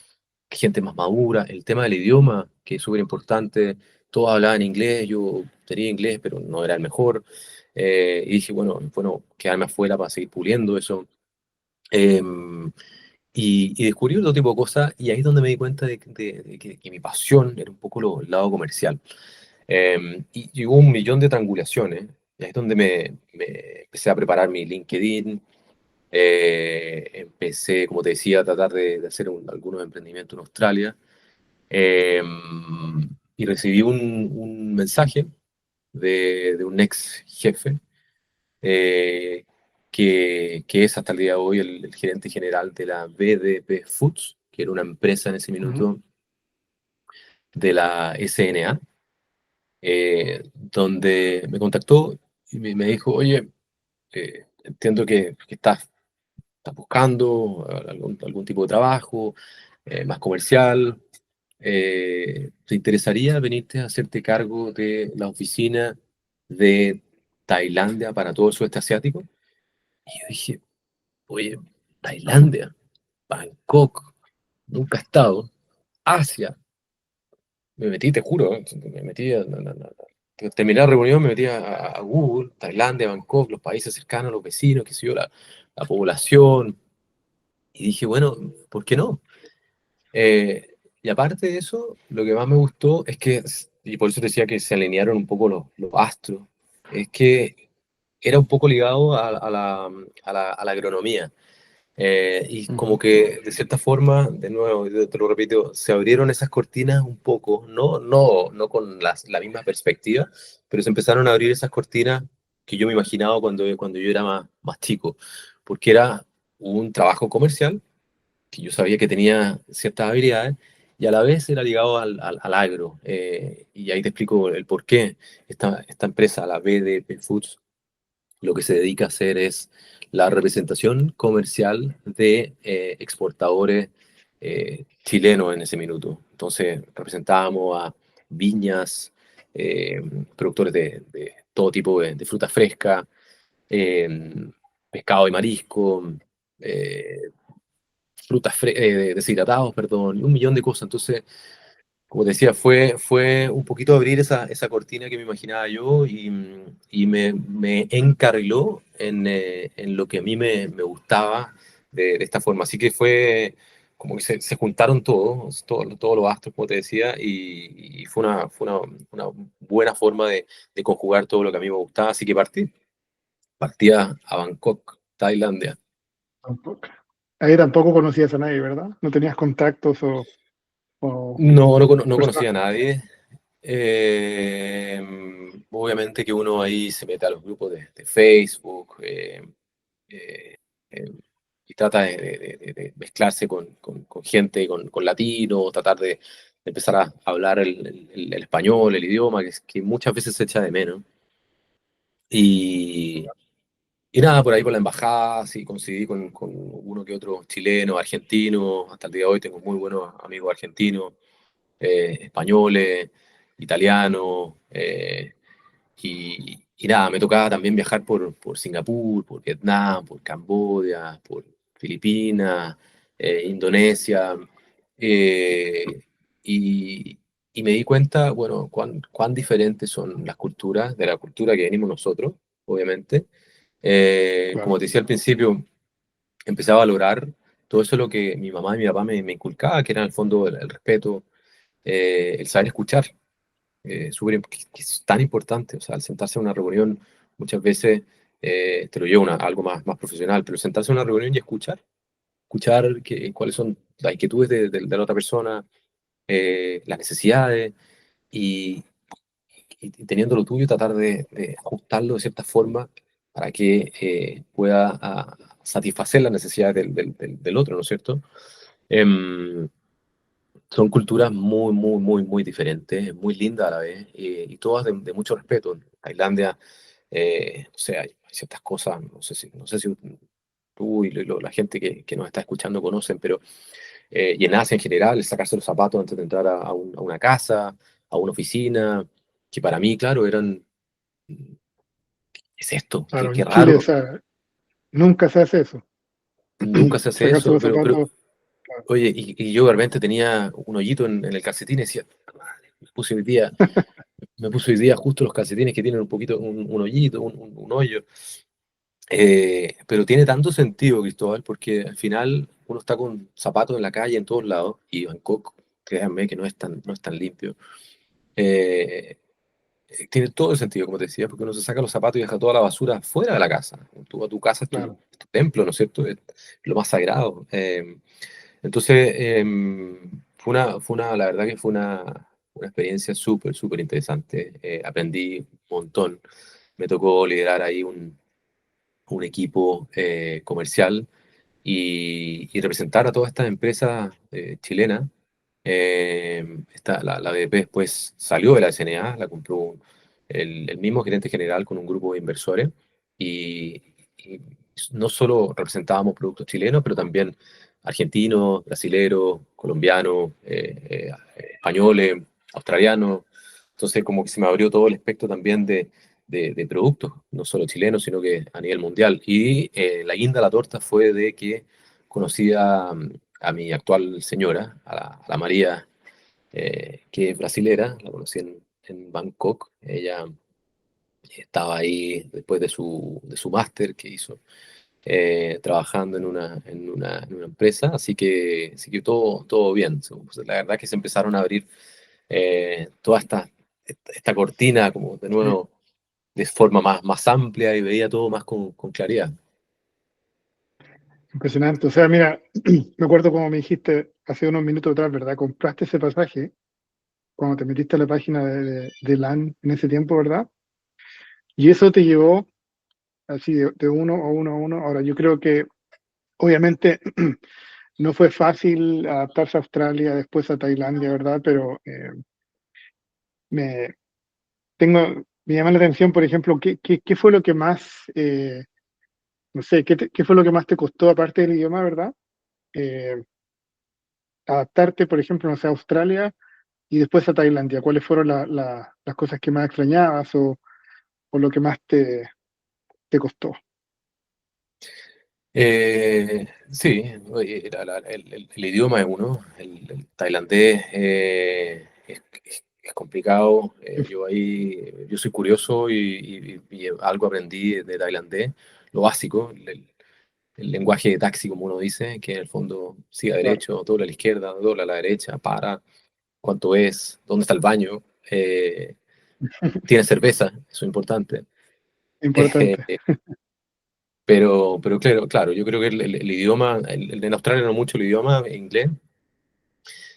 gente más madura, el tema del idioma, que es súper importante, todos hablaban inglés, yo tenía inglés, pero no era el mejor, y dije, bueno, quedarme afuera para seguir puliendo eso. Em, y descubrí otro tipo de cosas, y ahí es donde me di cuenta de que mi pasión era un poco el lado comercial. Y hubo un millón de triangulaciones, y ahí es donde me empecé a preparar mi LinkedIn, empecé, como te decía, a tratar de hacer algunos emprendimientos en Australia, eh, y recibí un mensaje de un ex jefe, eh, que es hasta el día de hoy el gerente general de la BDP Foods, que era una empresa en ese Ujú. minuto de la SNA, donde me contactó y me dijo, oye, entiendo que estás buscando algún tipo de trabajo más comercial. ¿Te interesaría venirte a hacerte cargo de la oficina de Tailandia para todo el sudeste asiático? Y yo dije, oye, Tailandia, Bangkok, nunca he estado, Asia. Me metí, te juro, me metí terminé la reunión, me metí a Google, Tailandia, Bangkok, los países cercanos, los vecinos, qué sé yo, la población, y dije, bueno, ¿por qué no? Y aparte de eso, lo que más me gustó es que, y por eso te decía que se alinearon un poco los astros, es que era un poco ligado a la agronomía. Y como Ujú. que de cierta forma, de nuevo, yo te lo repito, se abrieron esas cortinas un poco, no con la misma perspectiva, pero se empezaron a abrir esas cortinas que yo me imaginaba cuando yo era más chico, porque era un trabajo comercial, que yo sabía que tenía ciertas habilidades, y a la vez era ligado al agro. Y ahí te explico el por qué esta empresa, la BDP Foods, lo que se dedica a hacer es la representación comercial de exportadores chilenos en ese minuto. Entonces, representábamos a viñas, eh, productores de todo tipo de fruta fresca, eh, pescado y marisco, eh, deshidratados, perdón, y un millón de cosas. Entonces, como te decía, fue un poquito abrir esa cortina que me imaginaba yo, y me encarriló en lo que a mí me gustaba de esta forma. Así que fue como que se juntaron todos los astros, como te decía, y fue una buena forma de conjugar todo lo que a mí me gustaba. Así que partí a Bangkok, Tailandia. Tampoco. Ahí tampoco conocías a nadie, ¿verdad? No tenías contactos o No personas. conocía a nadie. Obviamente que uno ahí se mete a los grupos de Facebook, eh, eh, y trata de mezclarse con gente, con latinos, tratar de empezar a hablar el español, el idioma, que muchas veces se echa de menos. Y, y nada, por ahí por la embajada, sí, coincidí con uno que otro chileno, argentino, hasta el día de hoy tengo muy buenos amigos argentinos, españoles, italianos, y nada, me tocaba también viajar por Singapur, por Vietnam, por Camboya, por Filipinas, Indonesia, eh, y, y me di cuenta, bueno, cuán diferentes son las culturas de la cultura que venimos nosotros, obviamente. Como Claro, te decía al principio, empecé a valorar todo eso lo que mi mamá y mi papá me inculcaban, que era en el fondo el respeto, el saber escuchar, que es tan importante. O sea, al sentarse a una reunión, muchas veces te lo llevo a algo más profesional, pero sentarse a una reunión y escuchar cuáles son las inquietudes de la otra persona, las necesidades, y, y teniendo lo tuyo, tratar de ajustarlo de cierta forma para que pueda satisfacer las necesidades del otro, ¿no es cierto? Em, Son culturas muy diferentes, muy lindas a la vez, y todas de mucho respeto. En Tailandia, o sea, hay ciertas cosas, no sé si tú y la gente que nos está escuchando conocen, pero y en Asia en general, el sacarse los zapatos antes de entrar a una casa, a una oficina, que para mí, claro, eran, ¿qué es esto? ¿Qué, claro, qué en Chile, o raro? sea, nunca se hace eso. Nunca se hace Sacarse eso, los pero zapatos, claro. oye, y yo realmente tenía un hoyito en el calcetín y decía, "Madre, me puse hoy día justo los calcetines que tienen un poquito, un hoyito, un hoyo". Pero tiene tanto sentido, Cristóbal, porque al final uno está con zapatos en la calle en todos lados, y Bangkok, créanme que no es tan limpio. Eh, Tiene todo el sentido, como te decía, porque uno se saca los zapatos y deja toda la basura fuera de la casa. Tu casa Claro. es tu templo, ¿no es cierto? Es lo más sagrado. Entonces, la verdad que fue una experiencia súper interesante. Aprendí un montón. Me tocó liderar ahí un equipo comercial, y representar a todas estas empresas chilenas. La BP después salió de la SNA, la compró el mismo gerente general con un grupo de inversores, y no solo representábamos productos chilenos, pero también argentinos, brasileros, colombianos, españoles, australianos. Entonces como que se me abrió todo el espectro también de productos, no solo chilenos, sino que a nivel mundial. Y la guinda de la torta fue de que conocí a mi actual señora, a la María, que es brasilera. La conocí en Bangkok. Ella estaba ahí después de su máster que hizo, trabajando en una empresa, así que todo bien. Pues, la verdad que se empezaron a abrir toda esta cortina como de Sí, nuevo de forma más amplia, y veía todo más con claridad. impresionante. O sea, mira, me acuerdo como me dijiste hace unos minutos atrás, ¿verdad? Compraste ese pasaje cuando te metiste a la página de LAN en ese tiempo, ¿verdad? Y eso te llevó así de uno a uno a uno. Ahora, yo creo que obviamente no fue fácil adaptarse a Australia, después a Tailandia, ¿verdad? Pero me, me llama la atención, por ejemplo, ¿qué fue lo que más, no sé, qué fue lo que más te costó, aparte del idioma, ¿verdad? Eh, adaptarte, por ejemplo, no sé, a Australia y después a Tailandia. ¿Cuáles fueron las cosas que más extrañabas o lo que más te costó? Sí, oye, el idioma es uno, el tailandés es complicado. Yo soy curioso, y algo aprendí de tailandés, lo básico, el lenguaje de taxi, como uno dice, que en el fondo siga Claro, derecho, dobla a la izquierda, dobla a la derecha, para, cuánto es, dónde está el baño, tiene cerveza, eso es importante. importante, Pero claro, yo creo que el idioma, en Australia no mucho el idioma, inglés.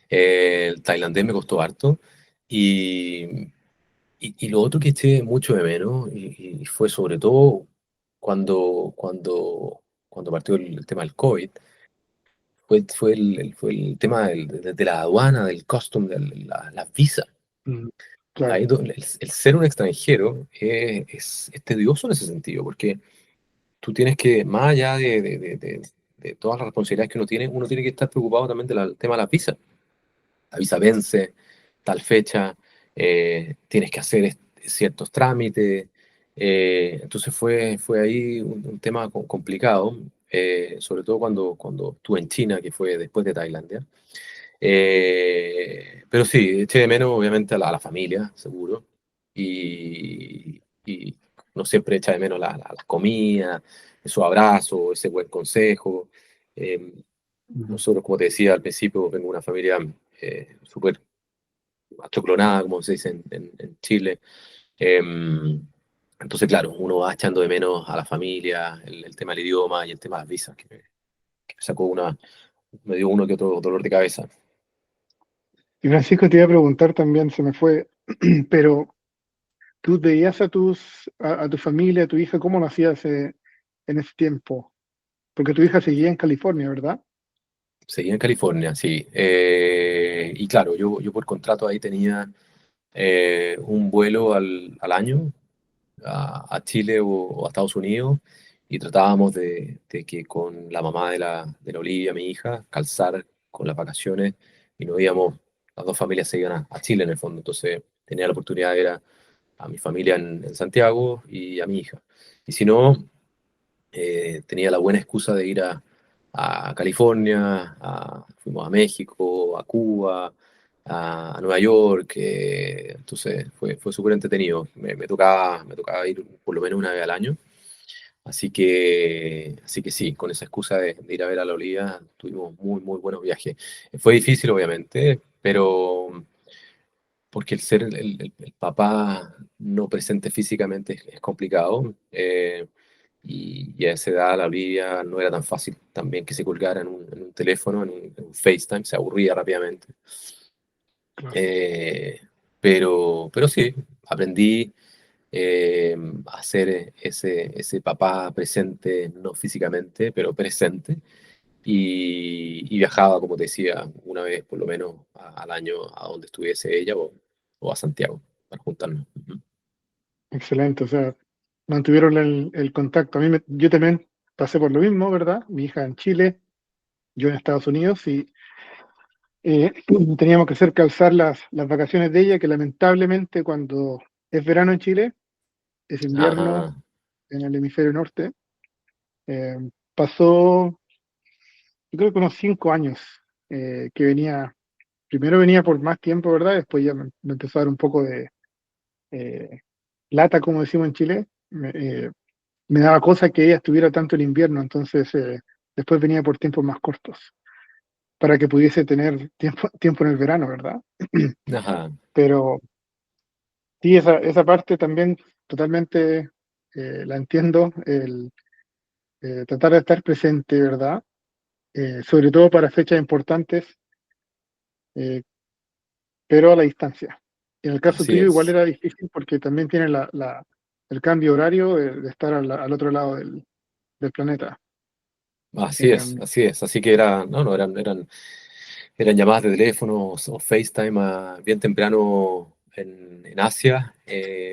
El tailandés me costó harto. Y, y lo otro que eché mucho de menos, y fue sobre todo cuando partió el tema del COVID, fue el tema de la aduana, del custom, de las visas. Mm, claro. Ahí el ser un extranjero es tedioso en ese sentido, porque tú tienes que, más allá de todas las responsabilidades que uno tiene que estar preocupado también del tema de las visas. La visa vence, tal fecha, tienes que hacer ciertos trámites. Entonces fue ahí un tema complicado, sobre todo cuando estuve en China, que fue después de Tailandia. Pero sí, eché de menos obviamente a la familia, seguro. Y no siempre echa de menos la comida, esos abrazos, ese buen consejo. Eh, Ujú. Nosotros, como te decía al principio, vengo de una familia súper achoclonada, como se dice en Chile. Eh, entonces, claro, uno va echando de menos a la familia, el tema del idioma y el tema de las visas, que me dio uno que otro dolor de cabeza. Y Francisco, te iba a preguntar también, se me fue, pero ¿tú veías a tu familia, a tu hija, cómo lo hacías en ese tiempo? Porque tu hija seguía en California, ¿verdad? Seguía en California, sí. Y claro, yo por contrato ahí tenía un vuelo al año a Chile o a Estados Unidos y tratábamos de que con la mamá de la Olivia, mi hija, calzar con las vacaciones y nos íbamos, las dos familias se iban a Chile en el fondo. Entonces tenía la oportunidad de ver a mi familia en Santiago y a mi hija. Y si no, tenía la buena excusa de ir a California, fuimos a México, a Cuba, a Nueva York, entonces fue súper entretenido. Me tocaba ir por lo menos una vez al año, así que sí, con esa excusa de ir a ver a la Olivia, tuvimos muy, muy buenos viajes. Fue difícil, obviamente, pero porque el ser el papá no presente físicamente es complicado. Y a esa edad la Olivia no era tan fácil también que se colgara en un teléfono, en un FaceTime, se aburría rápidamente. Claro. Eh, pero sí, aprendí a ser ese papá presente, no físicamente, pero presente. Y viajaba, como te decía, una vez por lo menos al año a donde estuviese ella o a Santiago para juntarnos. Ujú. Excelente, o sea, mantuvieron el contacto. Yo también pasé por lo mismo, ¿verdad? Mi hija en Chile, yo en Estados Unidos, y eh, teníamos que hacer calzar las vacaciones de ella, que lamentablemente cuando es verano en Chile, es invierno Ajá, en el hemisferio norte. Eh, Pasó, yo creo que unos 5 años que primero venía por más tiempo, ¿verdad? Después ya me empezó a dar un poco de eh, lata, como decimos en Chile. Me daba cosa que ella estuviera tanto en invierno, entonces después venía por tiempos más cortos, para que pudiese tener tiempo en el verano, ¿verdad? ajá. Pero sí, esa parte también totalmente la entiendo, el tratar de estar presente, ¿verdad? Sobre todo para fechas importantes, eh, pero a la distancia. En el caso Así tuyo igual es. era difícil porque también tiene el cambio horario de estar al otro lado del planeta. Así es, Eh, así es. Así que no, eran llamadas de teléfono o FaceTime bien temprano en Asia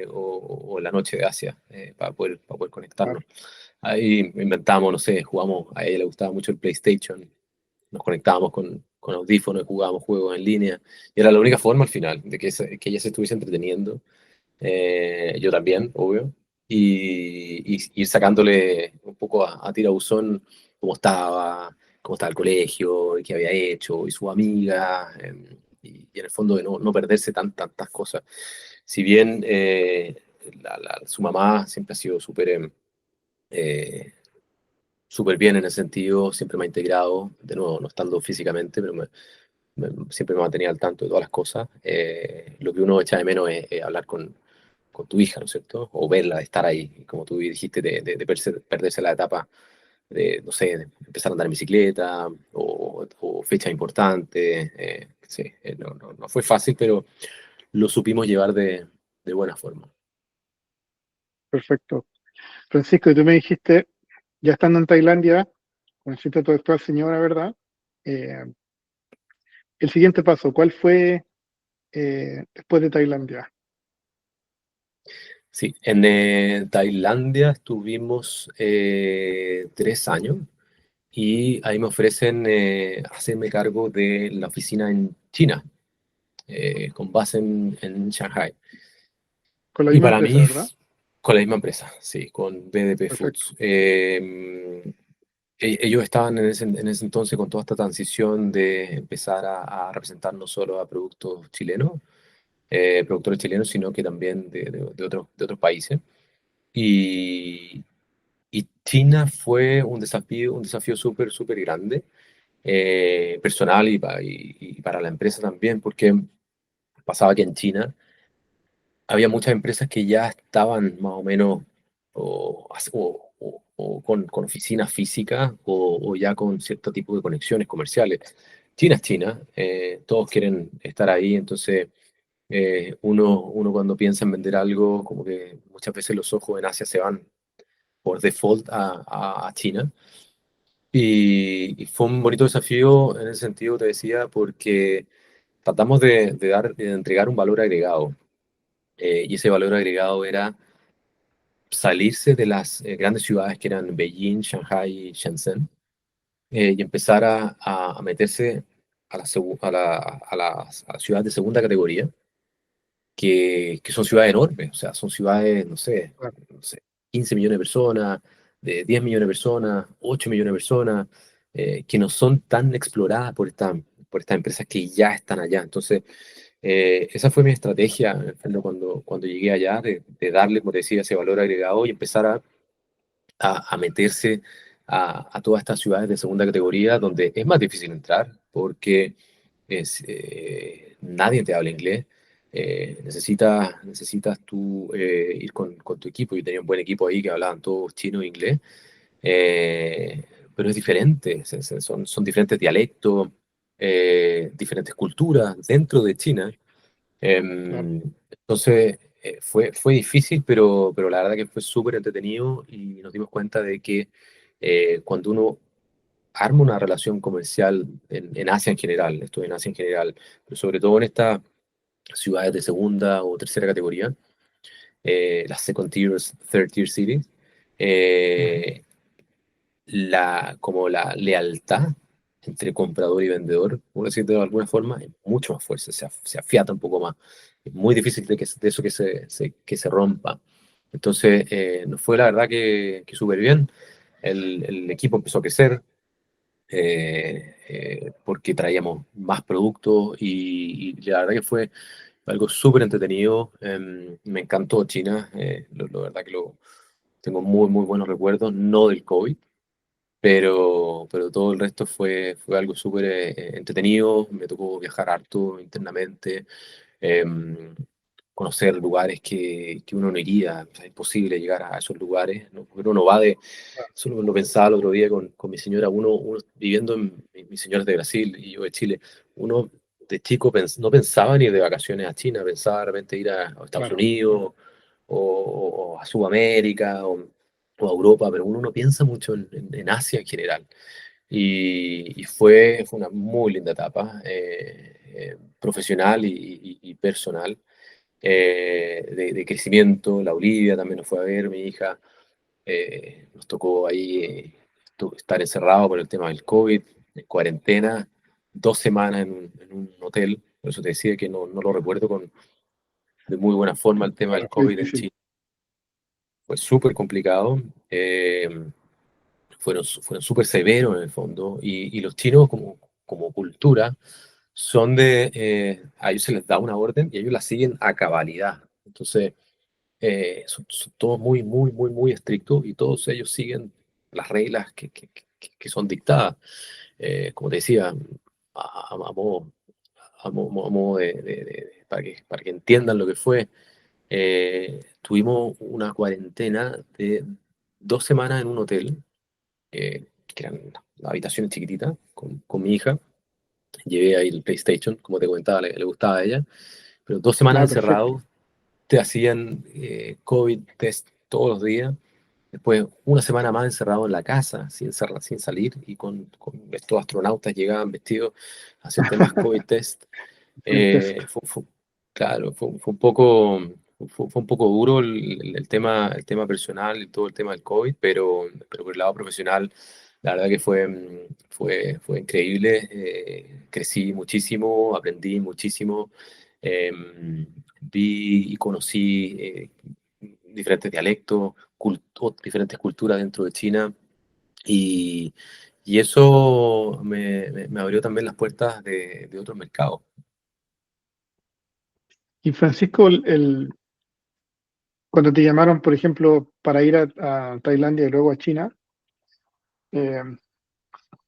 o en la noche de Asia para poder claro, conectarnos. Ahí inventamos, no sé, jugamos, a ella le gustaba mucho el PlayStation, nos conectábamos con audífonos y jugábamos juegos en línea. Y era la única forma al final de que ella se estuviese entreteniendo, yo también, obvio, y ir sacándole un poco a tirabuzón cómo estaba el colegio, y qué había hecho, y su amiga, y en el fondo de no perderse tantas cosas. Si bien su mamá siempre ha sido eh, súper bien en ese sentido, siempre me ha integrado, de nuevo, no estando físicamente, pero siempre me mantenía al tanto de todas las cosas. Lo que uno echa de menos es hablar con tu hija, ¿no es cierto? O verla, estar ahí, como tú dijiste, de perderse la etapa de, no sé, de empezar a andar en bicicleta o fechas importantes. Sí, no fue fácil, lo supimos llevar de buena forma. Perfecto. Francisco, y tú me dijiste, ya estando en Tailandia, conociste a tu actual señora, ¿verdad? Eh, el siguiente paso, ¿cuál fue después de Tailandia? Sí, en Tailandia estuvimos 3 años y ahí me ofrecen hacerme cargo de la oficina en China, con base en Shanghai. Con la Y misma para empresa, mí, ¿verdad? con la misma empresa, sí, con BDP Perfecto. Foods. Ellos estaban en ese entonces con toda esta transición de empezar a representar no solo a productos chilenos, productores chilenos, sino que también de otros países. Y, y China fue un desafío súper, súper grande, personal y para la empresa también, porque pasaba que en China había muchas empresas que ya estaban más o menos o con oficinas físicas o ya con cierto tipo de conexiones comerciales. China es China, todos quieren estar ahí, entonces uno cuando piensa en vender algo, como que muchas veces los ojos en Asia se van por default a China. Y fue un bonito desafío en ese sentido, te decía, porque tratamos de entregar un valor agregado. Y ese valor agregado era salirse de las grandes ciudades que eran Beijing, Shanghai y Shenzhen, y empezar a meterse a las ciudades de segunda categoría, que son ciudades enormes, o sea, son ciudades, Claro, no sé, 15 millones de personas, de 10 millones de personas, 8 millones de personas, que no son tan exploradas por estas empresas que ya están allá. Entonces, esa fue mi estrategia, en el fondo, cuando llegué allá, de darle, como te decía, ese valor agregado y empezar a meterse a todas estas ciudades de segunda categoría donde es más difícil entrar porque nadie te habla inglés. Necesitas tú ir con tu equipo. Yo tenía un buen equipo ahí que hablaban todos chino e inglés, eh, pero es diferente, son diferentes dialectos, diferentes culturas dentro de China. claro, Entonces, fue difícil, pero la verdad que fue súper entretenido y nos dimos cuenta de que cuando uno arma una relación comercial en Asia en general, estoy en Asia en general, pero sobre todo en estas ciudades de segunda o tercera categoría, las second tier, third tier cities, ujú, eh, como la lealtad entre comprador y vendedor, por decirlo de alguna forma, es mucho más fuerte, se afiata un poco más. Es muy difícil de eso que se rompa. Entonces, nos fue la verdad que súper bien. El equipo empezó a crecer porque traíamos más productos y la verdad que fue algo súper entretenido. Me encantó China, la verdad que tengo muy, muy buenos recuerdos, no del COVID, pero todo el resto fue algo súper entretenido. Me tocó viajar harto internamente, em, conocer lugares que uno no iría. O sea, es imposible llegar a esos lugares, ¿no? Porque uno va claro, eso lo pensaba el otro día con mi señora, uno viviendo mi señora es de Brasil y yo de Chile, uno de chico no pensaba ni de vacaciones a China, pensaba de repente ir a Estados claro, Unidos o a Sudamérica o a Europa, pero uno no piensa mucho en Asia en general. Y fue una muy linda etapa, profesional y personal, de crecimiento. La Olivia también nos fue a ver, mi hija. Nos tocó ahí estar encerrado por el tema del COVID, en cuarentena, 2 semanas en un hotel. Por eso te decía que no lo recuerdo de muy buena forma el tema del claro, fue COVID en difícil, Chile. Fue súper complicado. Fueron súper severos en el fondo. Y los chinos, como cultura, son a ellos se les da una orden y ellos la siguen a cabalidad. Entonces, son todos muy, muy, muy, muy estrictos y todos ellos siguen las reglas que son dictadas. Como te decía, a modo, a modo para que entiendan lo que fue, tuvimos una cuarentena de 2 semanas en un hotel, que eran habitaciones chiquititas, con mi hija. Llevé ahí el PlayStation, como te comentaba, le gustaba a ella. pero 2 semanas Ah, perfecto. encerrados, te hacían COVID test todos los días. Después, una semana más encerrado en la casa, sin salir, y con estos astronautas llegaban vestidos a hacerte más COVID test. El test. Claro, fue un poco, fue un poco duro el tema personal y todo el tema del COVID, pero por el lado profesional, la verdad que fue increíble. Crecí muchísimo, aprendí muchísimo, vi y conocí diferentes dialectos, diferentes culturas dentro de China, y, y eso me abrió también las puertas de otros mercados. Y Francisco, cuando te llamaron, por ejemplo, para ir a Tailandia y luego a China, eh,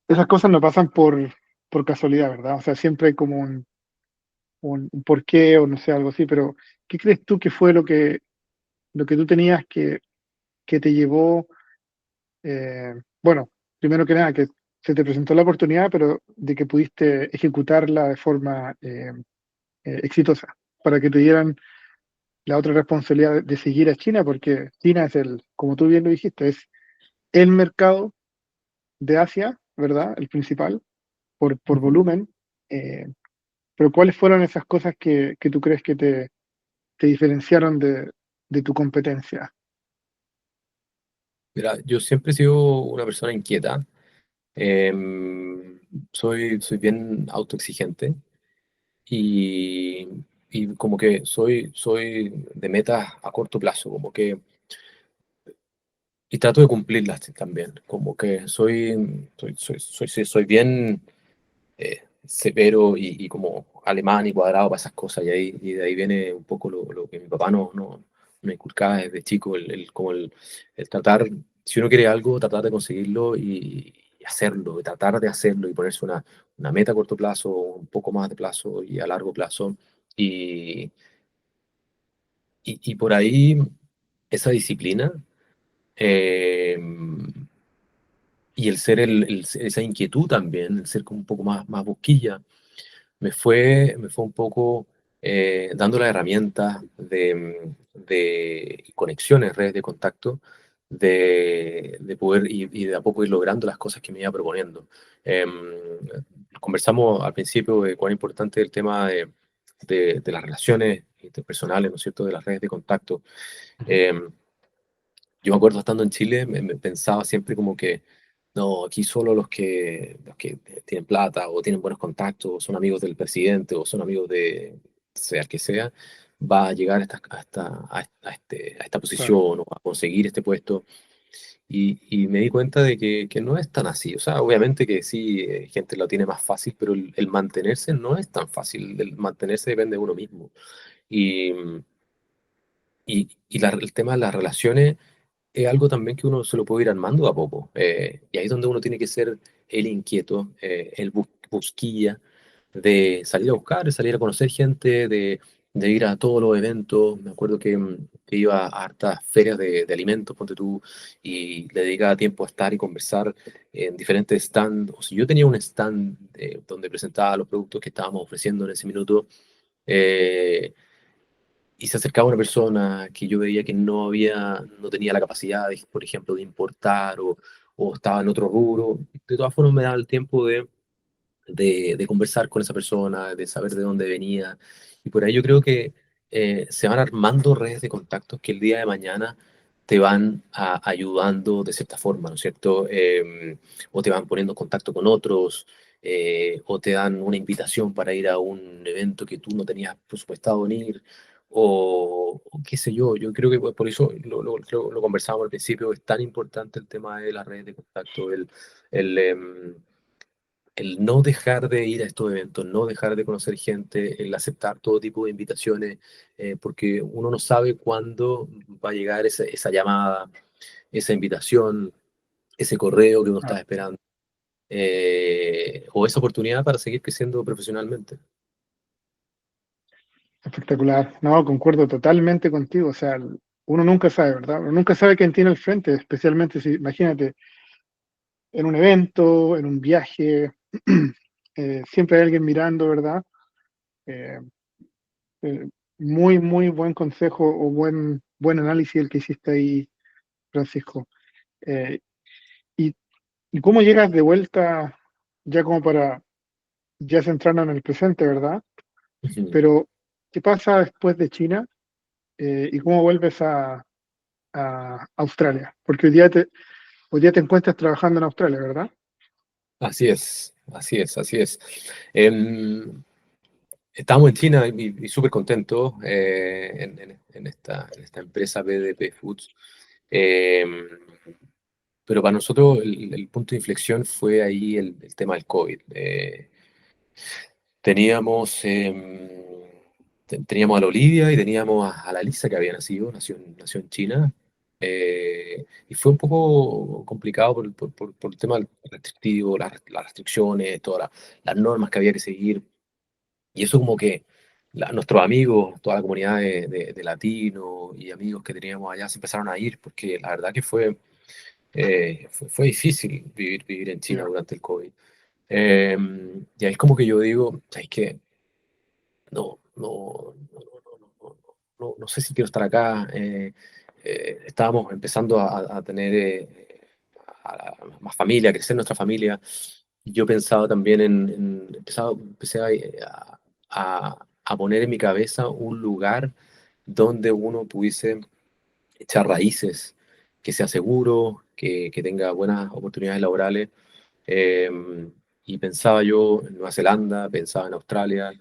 esas cosas no pasan por casualidad, ¿verdad? O sea, siempre hay como un porqué o no sé, algo así, pero ¿qué crees tú que fue lo que tú tenías que te llevó, bueno, primero que nada, que se te presentó la oportunidad, pero de que pudiste ejecutarla de forma exitosa, para que te dieran la otra responsabilidad de seguir a China, porque China es como tú bien lo dijiste, es el mercado de Asia, ¿verdad? El principal, por Ujú. volumen. eh, pero ¿cuáles fueron esas cosas que tú crees que te diferenciaron de tu competencia? Mira, yo siempre he sido una persona inquieta. Soy bien autoexigente y, y como que soy de metas a corto plazo, como que, y trato de cumplirlas también, como que soy bien severo y como alemán y cuadrado para esas cosas, y de ahí viene un poco lo que mi papá no me inculcaba desde chico, como el tratar, si uno quiere algo, tratar de conseguirlo y hacerlo, y tratar de hacerlo y ponerse una meta a corto plazo, un poco más de plazo y a largo plazo. Y, y por ahí esa disciplina eh, y el ser esa inquietud también, el ser como un poco más busquilla, me fue un poco dando las herramientas de conexiones, redes de contacto, de poder y de a poco ir logrando las cosas que me iba proponiendo. Em, Conversamos al principio de cuán importante es el tema de las relaciones interpersonales, ¿no es cierto?, de las redes de contacto. Em, yo me acuerdo estando en Chile, me pensaba siempre como que no, aquí solo los que tienen plata o tienen buenos contactos, o son amigos del presidente o son amigos de sea el que sea, va a llegar a esta Claro. posición o a conseguir este puesto. Y me di cuenta de que no es tan así. O sea, obviamente que sí, gente lo tiene más fácil, pero el mantenerse no es tan fácil. El mantenerse depende de uno mismo. Y, el tema de las relaciones es algo también que uno se lo puede ir armando de a poco. Y ahí es donde uno tiene que ser el inquieto, el busquilla, de salir a buscar, de salir a conocer gente, de ir a todos los eventos. Me acuerdo que iba a hartas ferias de alimentos, ponte tú, y le dedicaba tiempo a estar y conversar en diferentes stands. O si yo tenía un stand donde presentaba los productos que estábamos ofreciendo en ese minuto. eh, y se acercaba una persona que yo veía que no tenía la capacidad, por ejemplo, de importar o estaba en otro rubro, de todas formas me daba el tiempo de conversar con esa persona, de saber de dónde venía. Y por ahí yo creo que se van armando redes de contactos que el día de mañana te van ayudando de cierta forma, ¿no es cierto? O te van poniendo en contacto con otros, o te dan una invitación para ir a un evento que tú no tenías presupuestado en ir, o qué sé yo. Yo creo que por eso lo conversábamos al principio, es tan importante el tema de las redes de contacto, el, em, el no dejar de ir a estos eventos, no dejar de conocer gente, el aceptar todo tipo de invitaciones, porque uno no sabe cuándo va a llegar esa llamada, esa invitación, ese correo que uno está Ah, esperando, o esa oportunidad para seguir creciendo profesionalmente. espectacular. No, concuerdo totalmente contigo. O sea, uno nunca sabe, ¿verdad? Uno nunca sabe quién tiene al frente, especialmente si, imagínate, en un evento, en un viaje, siempre hay alguien mirando, ¿verdad? Eh, Eh, muy, muy buen consejo o buen análisis el que hiciste ahí, Francisco. Eh, y, ¿Y cómo llegas de vuelta ya como para ya centrarnos en el presente, ¿verdad? Ujú. Pero, ¿qué pasa después de China? ¿Y cómo vuelves a Australia? Porque hoy día te encuentras trabajando en Australia, ¿verdad? Así es, así es, así es. Em, Estábamos en China y súper contentos en esta empresa BDP Foods. Em, pero para nosotros el punto de inflexión fue ahí el tema del COVID. Teníamos, teníamos a la Olivia y teníamos a la Lisa que había nació en China. Y fue un poco complicado por el tema restrictivo, las restricciones, las normas que había que seguir. Y eso como que nuestros amigos, toda la comunidad de latinos y amigos que teníamos allá se empezaron a ir, porque la verdad que fue difícil vivir en China Ya, durante el COVID. Eh, y ahí es como que yo digo, ¿sabes qué? No sé si quiero estar acá. Estábamos empezando a tener más familia, a crecer nuestra familia. Y yo pensaba también empecé a poner en mi cabeza un lugar donde uno pudiese echar raíces, que sea seguro, que tenga buenas oportunidades laborales. Eh, y pensaba yo en Nueva Zelanda, pensaba en Australia,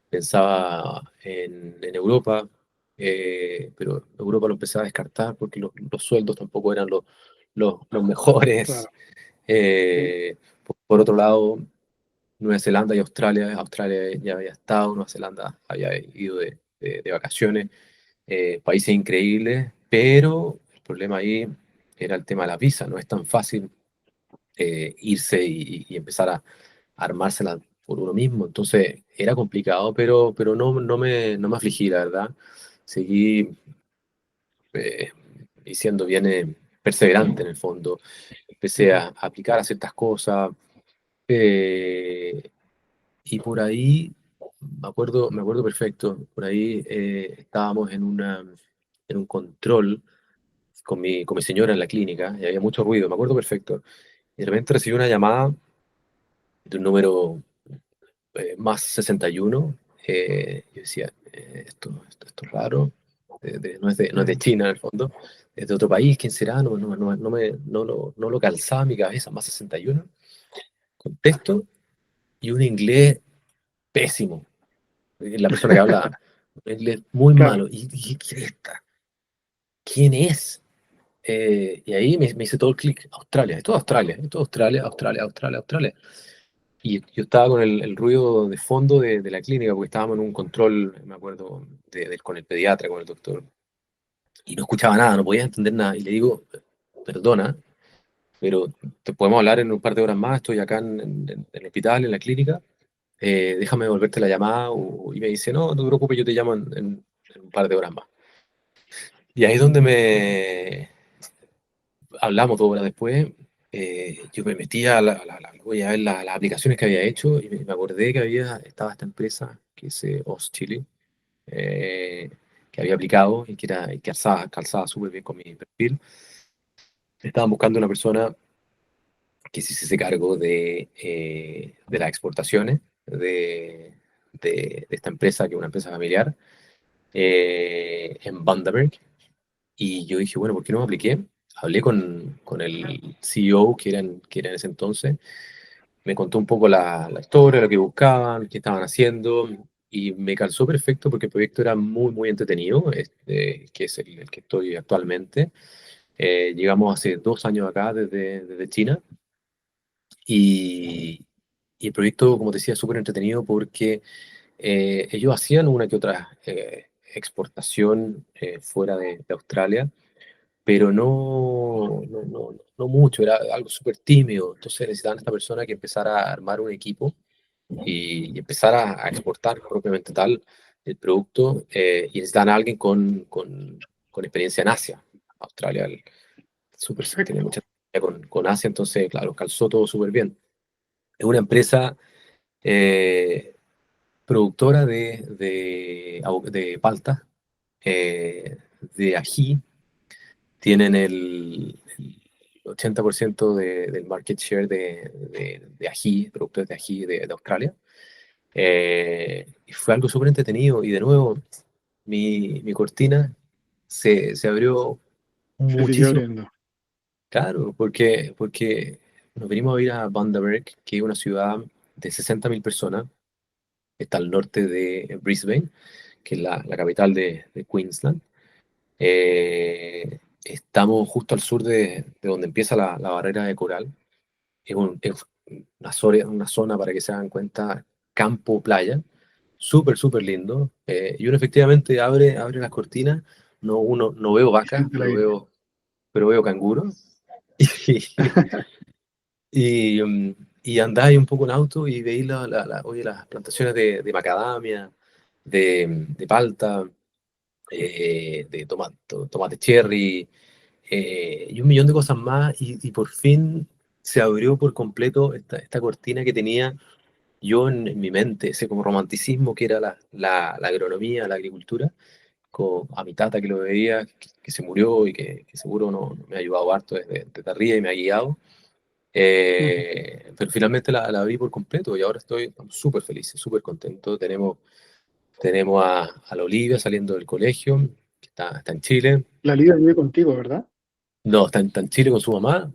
pensaba en Europa, pero Europa lo empecé a descartar porque los sueldos tampoco eran los mejores. claro. Sí, Por otro lado, Nueva Zelanda y Australia ya había estado, Nueva Zelanda había ido de vacaciones, países increíbles, pero el problema ahí era el tema de la visa, no es tan fácil irse y empezar a armársela por uno mismo. Entonces era complicado, pero no me afligí, la verdad. Seguí eh, y siendo bien perseverante en el fondo. Empecé ya, a aplicar a ciertas cosas eh, y por ahí, me acuerdo perfecto, por ahí estábamos en un control con mi señora en la clínica y había mucho ruido, me acuerdo perfecto. Y de repente recibí una llamada de un número más 61. Yo decía, esto es raro, no es de mm, China en el fondo, es de otro país, ¿quién será? No lo calzaba en mi cabeza, más 61. Contesto y un inglés pésimo, la persona que habla, un inglés muy claro, malo. Y dije, ¿quién es esta? ¿Quién es? Y ahí me hice todo el clic, Australia, es todo Australia, Australia, Australia, Australia. Y yo estaba con el ruido de fondo de la clínica, porque estábamos en un control, me acuerdo, con el pediatra, con el doctor, y no escuchaba nada, no podía entender nada. Y le digo, perdona, pero te podemos hablar en un par de horas más, estoy acá en el hospital, en la clínica, déjame devolverte la llamada, y me dice, no, no te preocupes, yo te llamo en un par de horas más. Y ahí es donde hablamos 2 horas después. Yo me metí voy a ver las aplicaciones que había hecho y me acordé que estaba esta empresa que es Os Chile, eh, que había aplicado y que calzaba súper bien con mi perfil. Estaban buscando una persona que se hiciese cargo de las exportaciones de esta empresa, que es una empresa familiar, en Bundaberg. Y yo dije, bueno, ¿por qué no me apliqué? Hablé con el CEO que era en ese entonces, me contó un poco la historia, lo que buscaban, qué estaban haciendo, y me calzó perfecto porque el proyecto era muy, muy entretenido, que es el que estoy actualmente. Llegamos hace 2 años acá desde China, y, y el proyecto, como te decía, es súper entretenido porque ellos hacían una que otra exportación fuera de Australia, pero no mucho, era algo súper tímido. Entonces necesitaban a esta persona que empezara a armar un equipo y empezar a exportar propiamente tal el producto, y necesitaban a alguien con experiencia en Asia. Australia tiene perfecto. mucha experiencia con Asia, entonces, claro, calzó todo súper bien. Es una empresa eh, productora de palta, de ají. Tienen el 80% del market share de ají, productores de ají de Australia. Y fue algo súper entretenido. Y de nuevo, mi cortina se abrió Se siguió muchísimo. abriendo. Claro, porque nos venimos a ir a Bundaberg, que es una ciudad de 60.000 personas, que está al norte de Brisbane, que es la capital de Queensland. Estamos justo al sur de donde empieza la barrera de coral. Es una zona, para que se hagan cuenta, campo-playa, súper, súper lindo. Y uno efectivamente abre las cortinas, no veo Y vacas, siente el aire. pero veo canguros. Y, y andáis un poco en auto y veis oye, las plantaciones de macadamia, de palta, de tomate cherry, y un millón de cosas más. Y por fin se abrió por completo esta cortina que tenía yo en mi mente, ese como romanticismo que era la agronomía, la agricultura, a mi tata que lo veía, que se murió y que seguro no me ha ayudado harto desde arriba y me ha guiado. Ujú. Pero finalmente la vi por completo y ahora estamos súper felices, súper contentos. Tenemos a la Olivia saliendo del colegio, que está en Chile. La Liga vive contigo, ¿verdad? No, está en Chile con su mamá,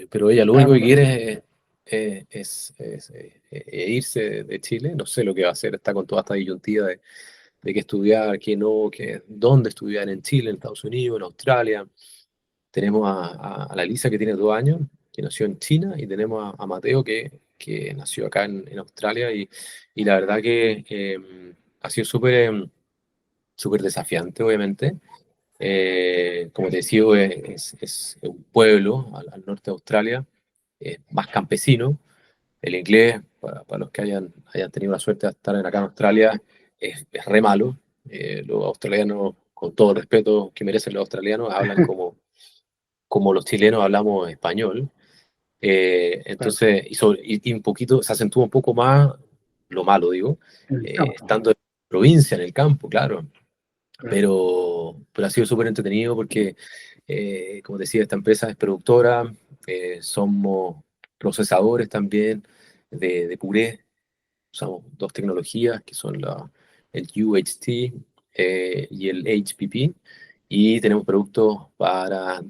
pero ella lo Ah, único con que razón. quiere es irse de Chile. No sé lo que va a hacer, está con toda esta disyuntiva de qué estudiar, qué no, dónde estudiar en Chile, en Estados Unidos, en Australia. Tenemos a la Elisa que tiene 2 años, que nació en China, y tenemos a Mateo que nació acá en Australia, y la verdad que ha sido súper desafiante, obviamente. Como te decía, es un pueblo al norte de Australia, más campesino. El inglés, para los que hayan tenido la suerte de estar acá en Australia, es re malo. Los australianos, con todo el respeto que merecen los australianos, hablan como los chilenos hablamos español. Claro, Entonces, y un poquito, se acentúa un poco más lo malo, digo, en el campo. estando en provincia, en el campo, claro. Claro. Pero ha sido súper entretenido porque, como decía, esta empresa es productora, somos procesadores también de puré. Usamos dos tecnologías que son el UHT y el HPP, y tenemos productos para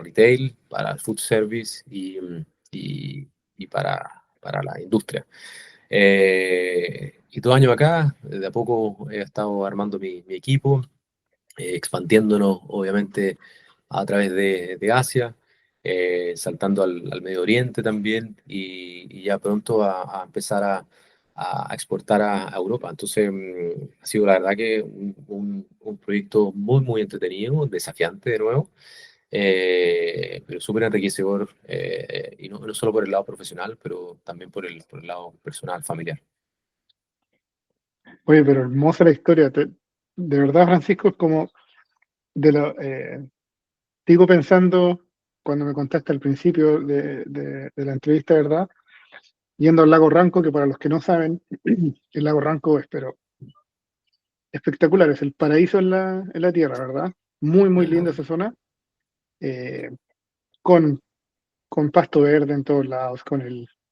retail, para el food service y para la industria. Y 2 años acá, de a poco he estado armando mi equipo, expandiéndonos obviamente a través de Asia, saltando al Medio Oriente también, y ya pronto a empezar a exportar a Europa. Entonces, ha sido la verdad que un proyecto muy, muy entretenido, desafiante de nuevo, pero súper enriquecedor, y no solo por el lado profesional, pero también por el lado personal, familiar. Oye, pero hermosa la historia. De verdad, Francisco, es como de lo, sigo pensando cuando me contaste al principio de la entrevista, ¿verdad? Yendo al lago Ranco, que para los que no saben, el lago Ranco es, pero espectacular, es el paraíso en la tierra, ¿verdad? Muy, muy linda esa zona, eh, con, con pasto verde en todos lados, con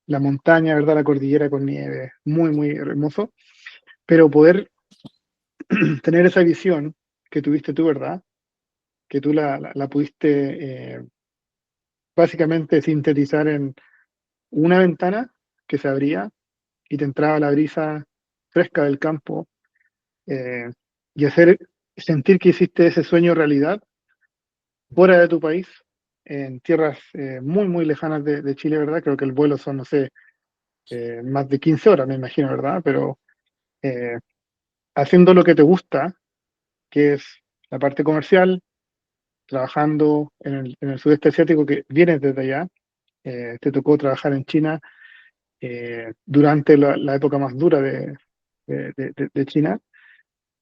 la montaña, ¿verdad? La cordillera con nieve, muy, muy hermoso. Pero poder tener esa visión que tuviste tú, ¿verdad? Que tú la pudiste básicamente sintetizar en una ventana que se abría y te entraba la brisa fresca del campo, eh, y sentir que hiciste ese sueño realidad fuera de tu país, en tierras muy, muy lejanas de Chile, ¿verdad? Creo que el vuelo son, no sé, más de 15 horas, me imagino, ¿verdad? Pero eh, haciendo lo que te gusta, que es la parte comercial, trabajando en el sudeste asiático, que vienes desde allá, te tocó trabajar en China durante la época más dura de China,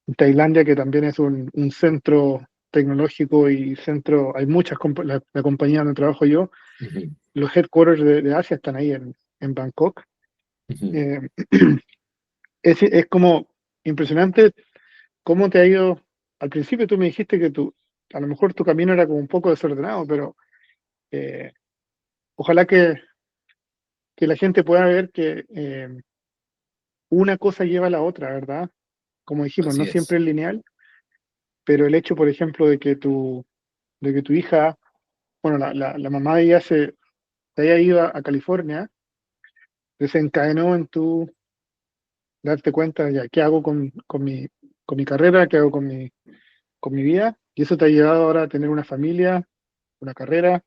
en Tailandia, que también es un centro tecnológico y centro, hay muchas, la compañía donde trabajo yo, Ujú, los headquarters de Asia están ahí en Bangkok. ujú, Eh, es como impresionante cómo te ha ido. Al principio tú me dijiste que a lo mejor tu camino era como un poco desordenado, pero eh, ojalá que la gente pueda ver que una cosa lleva a la otra, ¿verdad? Como dijimos, no Así siempre es. es lineal, pero el hecho, por ejemplo, de que tu hija, bueno, la mamá de ella se haya ido a California, desencadenó en tu darte cuenta ya qué hago con mi carrera, qué hago con mi vida, y eso te ha llevado ahora a tener una familia, una carrera,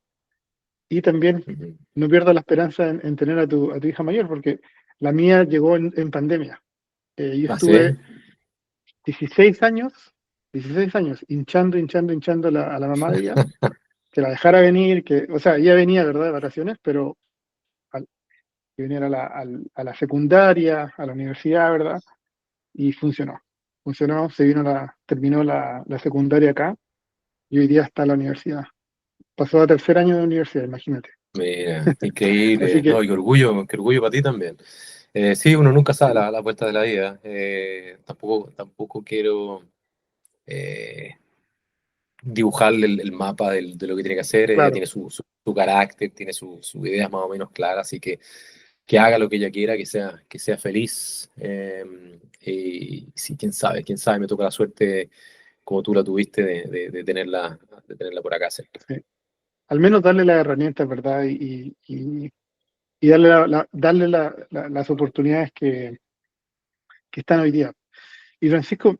y también Ujú. no pierdas la esperanza en tener a tu hija mayor, porque la mía llegó en pandemia. Yo Así. estuve 16 años, 16 años hinchando a la mamá de ella, que la dejara venir, o sea, ella venía, ¿verdad?, de vacaciones, pero que viniera a la secundaria, a la universidad, ¿verdad? Y funcionó. Funcionó, terminó la secundaria acá y hoy día está en la universidad. Pasó a tercer año de universidad, imagínate. Mira, qué Así increíble, que, ¿no? Y qué orgullo para ti también. Sí, uno nunca sabe sí, la vuelta de la vida. Tampoco quiero eh, dibujarle el mapa de lo que tiene que hacer. Ella claro, tiene su carácter, tiene sus ideas más o menos claras, así que haga lo que ella quiera, que sea feliz. Y sí, quién sabe, me toca la suerte como tú la tuviste de tenerla por acá cerca. sí. Al menos darle las herramientas, ¿verdad? Y darle, darle las oportunidades que están hoy día. Y Francisco,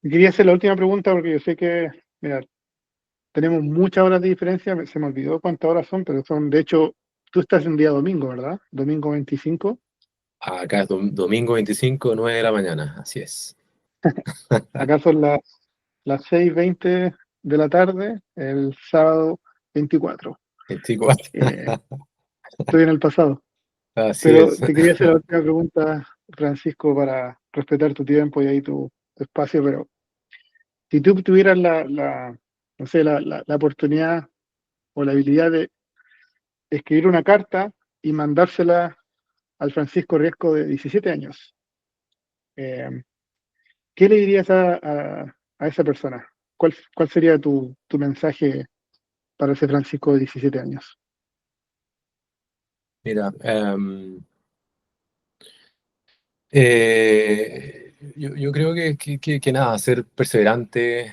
quería hacer la última pregunta porque yo sé que, mira, tenemos muchas horas de diferencia, se me olvidó cuántas horas son, pero son, de hecho, tú estás en día domingo, ¿verdad? Domingo 25. Acá es domingo 25 9 de la mañana, así es. Acá son las 6:20 de la tarde, el sábado 24. 24. Eh, Estoy en el pasado. Así Pero es. te quería hacer la última pregunta, Francisco, para respetar tu tiempo y ahí tu espacio, pero si tú tuvieras no sé, la oportunidad o la habilidad de escribir una carta y mandársela al Francisco Riesco de 17 años, eh, ¿qué le dirías a esa persona? ¿Cuál sería tu mensaje para ese Francisco de 17 años? Mira, yo creo que nada, ser perseverante,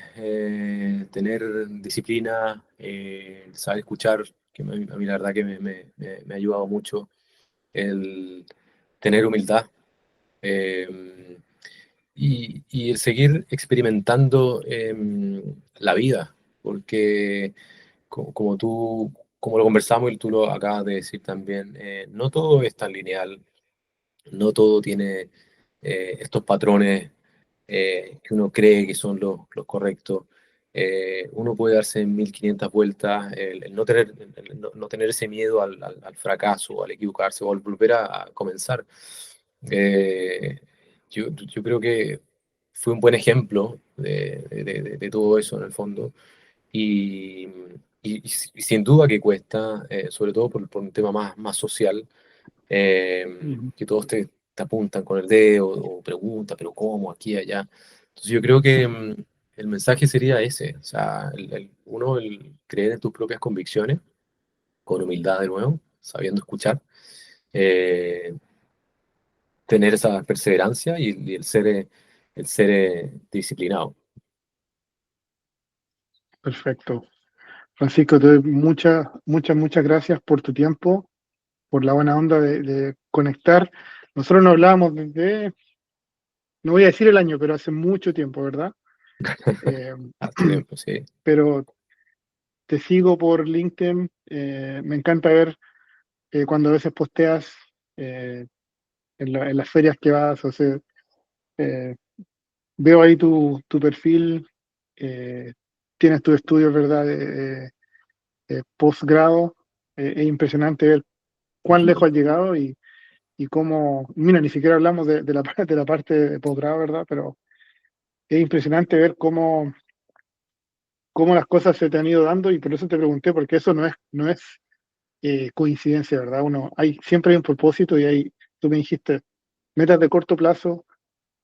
tener disciplina, saber escuchar, que a mí la verdad que me ha ayudado mucho, el tener humildad y el seguir experimentando la vida, porque como lo conversamos y tú lo acabas de decir también, no todo es tan lineal, no todo tiene estos patrones que uno cree que son los correctos. Uno puede darse 1500 vueltas, el no tener ese miedo al fracaso, al equivocarse o al volver a comenzar. Eh, yo creo que fue un buen ejemplo de todo eso en el fondo. Y, y sin duda que cuesta, sobre todo por un tema más social, Ujú. que todos te apuntan con el dedo o preguntan, pero ¿cómo? Aquí, allá. Entonces yo creo que el mensaje sería ese, o sea, uno, el creer en tus propias convicciones, con humildad de nuevo, sabiendo escuchar, eh, tener esa perseverancia y el ser disciplinado. Perfecto. Francisco, te doy muchas gracias por tu tiempo, por la buena onda de conectar. Nosotros no hablábamos desde, no voy a decir el año, pero hace mucho tiempo, ¿verdad? Eh, Hace tiempo, sí. pero te sigo por LinkedIn. Me encanta ver cuando a veces posteas eh, en las ferias que vas, o sea, eh, veo ahí tu perfil, eh, tienes tus estudios, ¿verdad? De posgrado. Es impresionante ver cuán lejos has llegado y cómo, mira, ni siquiera hablamos de la parte de posgrado, ¿verdad? Pero es impresionante ver cómo las cosas se te han ido dando y por eso te pregunté, porque eso no es coincidencia, ¿verdad? Siempre hay un propósito y tú me dijiste, metas de corto plazo,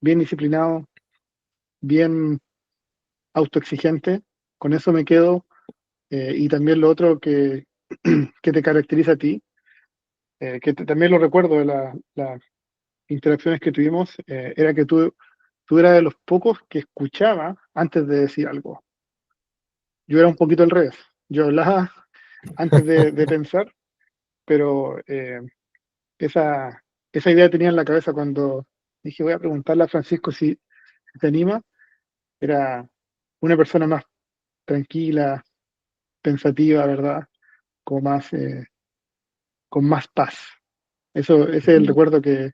bien disciplinado, bien autoexigente. Con eso me quedo. Y también lo otro que te caracteriza a ti, también lo recuerdo de las interacciones que tuvimos, era que tú eras de los pocos que escuchaba antes de decir algo. Yo era un poquito al revés. Yo hablaba antes de pensar, pero esa idea tenía en la cabeza cuando dije voy a preguntarle a Francisco si te anima. Era una persona más tranquila, pensativa, ¿verdad? Como más, con más paz. Ese es el Mm, recuerdo que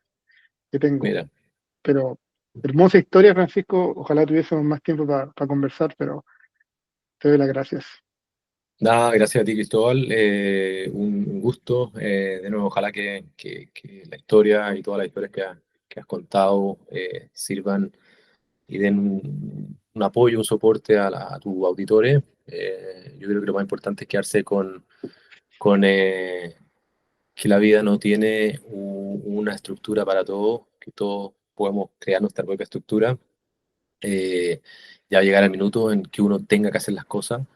tengo. Mira, Pero hermosa historia, Francisco. Ojalá tuviésemos más tiempo para conversar, pero te doy las gracias. nada, gracias a ti, Cristóbal. Un gusto. De nuevo, ojalá que la historia y todas las historias que has contado sirvan y den un apoyo, un soporte a tus auditores. Yo creo que lo más importante es quedarse con que la vida no tiene una estructura para todo, que todos podemos crear nuestra propia estructura. Eh, ya va a llegar el minuto en que uno tenga que hacer las cosas.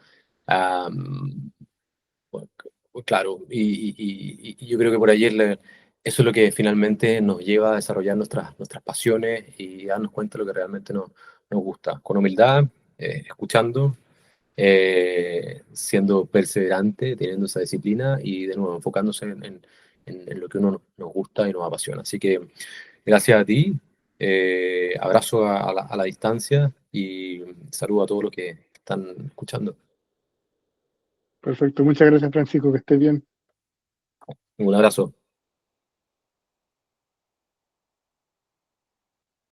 Am, bueno, claro, y yo creo que por ahí eso es lo que finalmente nos lleva a desarrollar nuestras pasiones y darnos cuenta de lo que realmente nos gusta. Con humildad, escuchando, siendo perseverante, teniendo esa disciplina y de nuevo enfocándose en lo que uno nos gusta y nos apasiona. Así que gracias a ti, abrazo a la distancia y saludo a todos los que están escuchando. Perfecto. Muchas gracias, Francisco. Que estés bien. Un abrazo.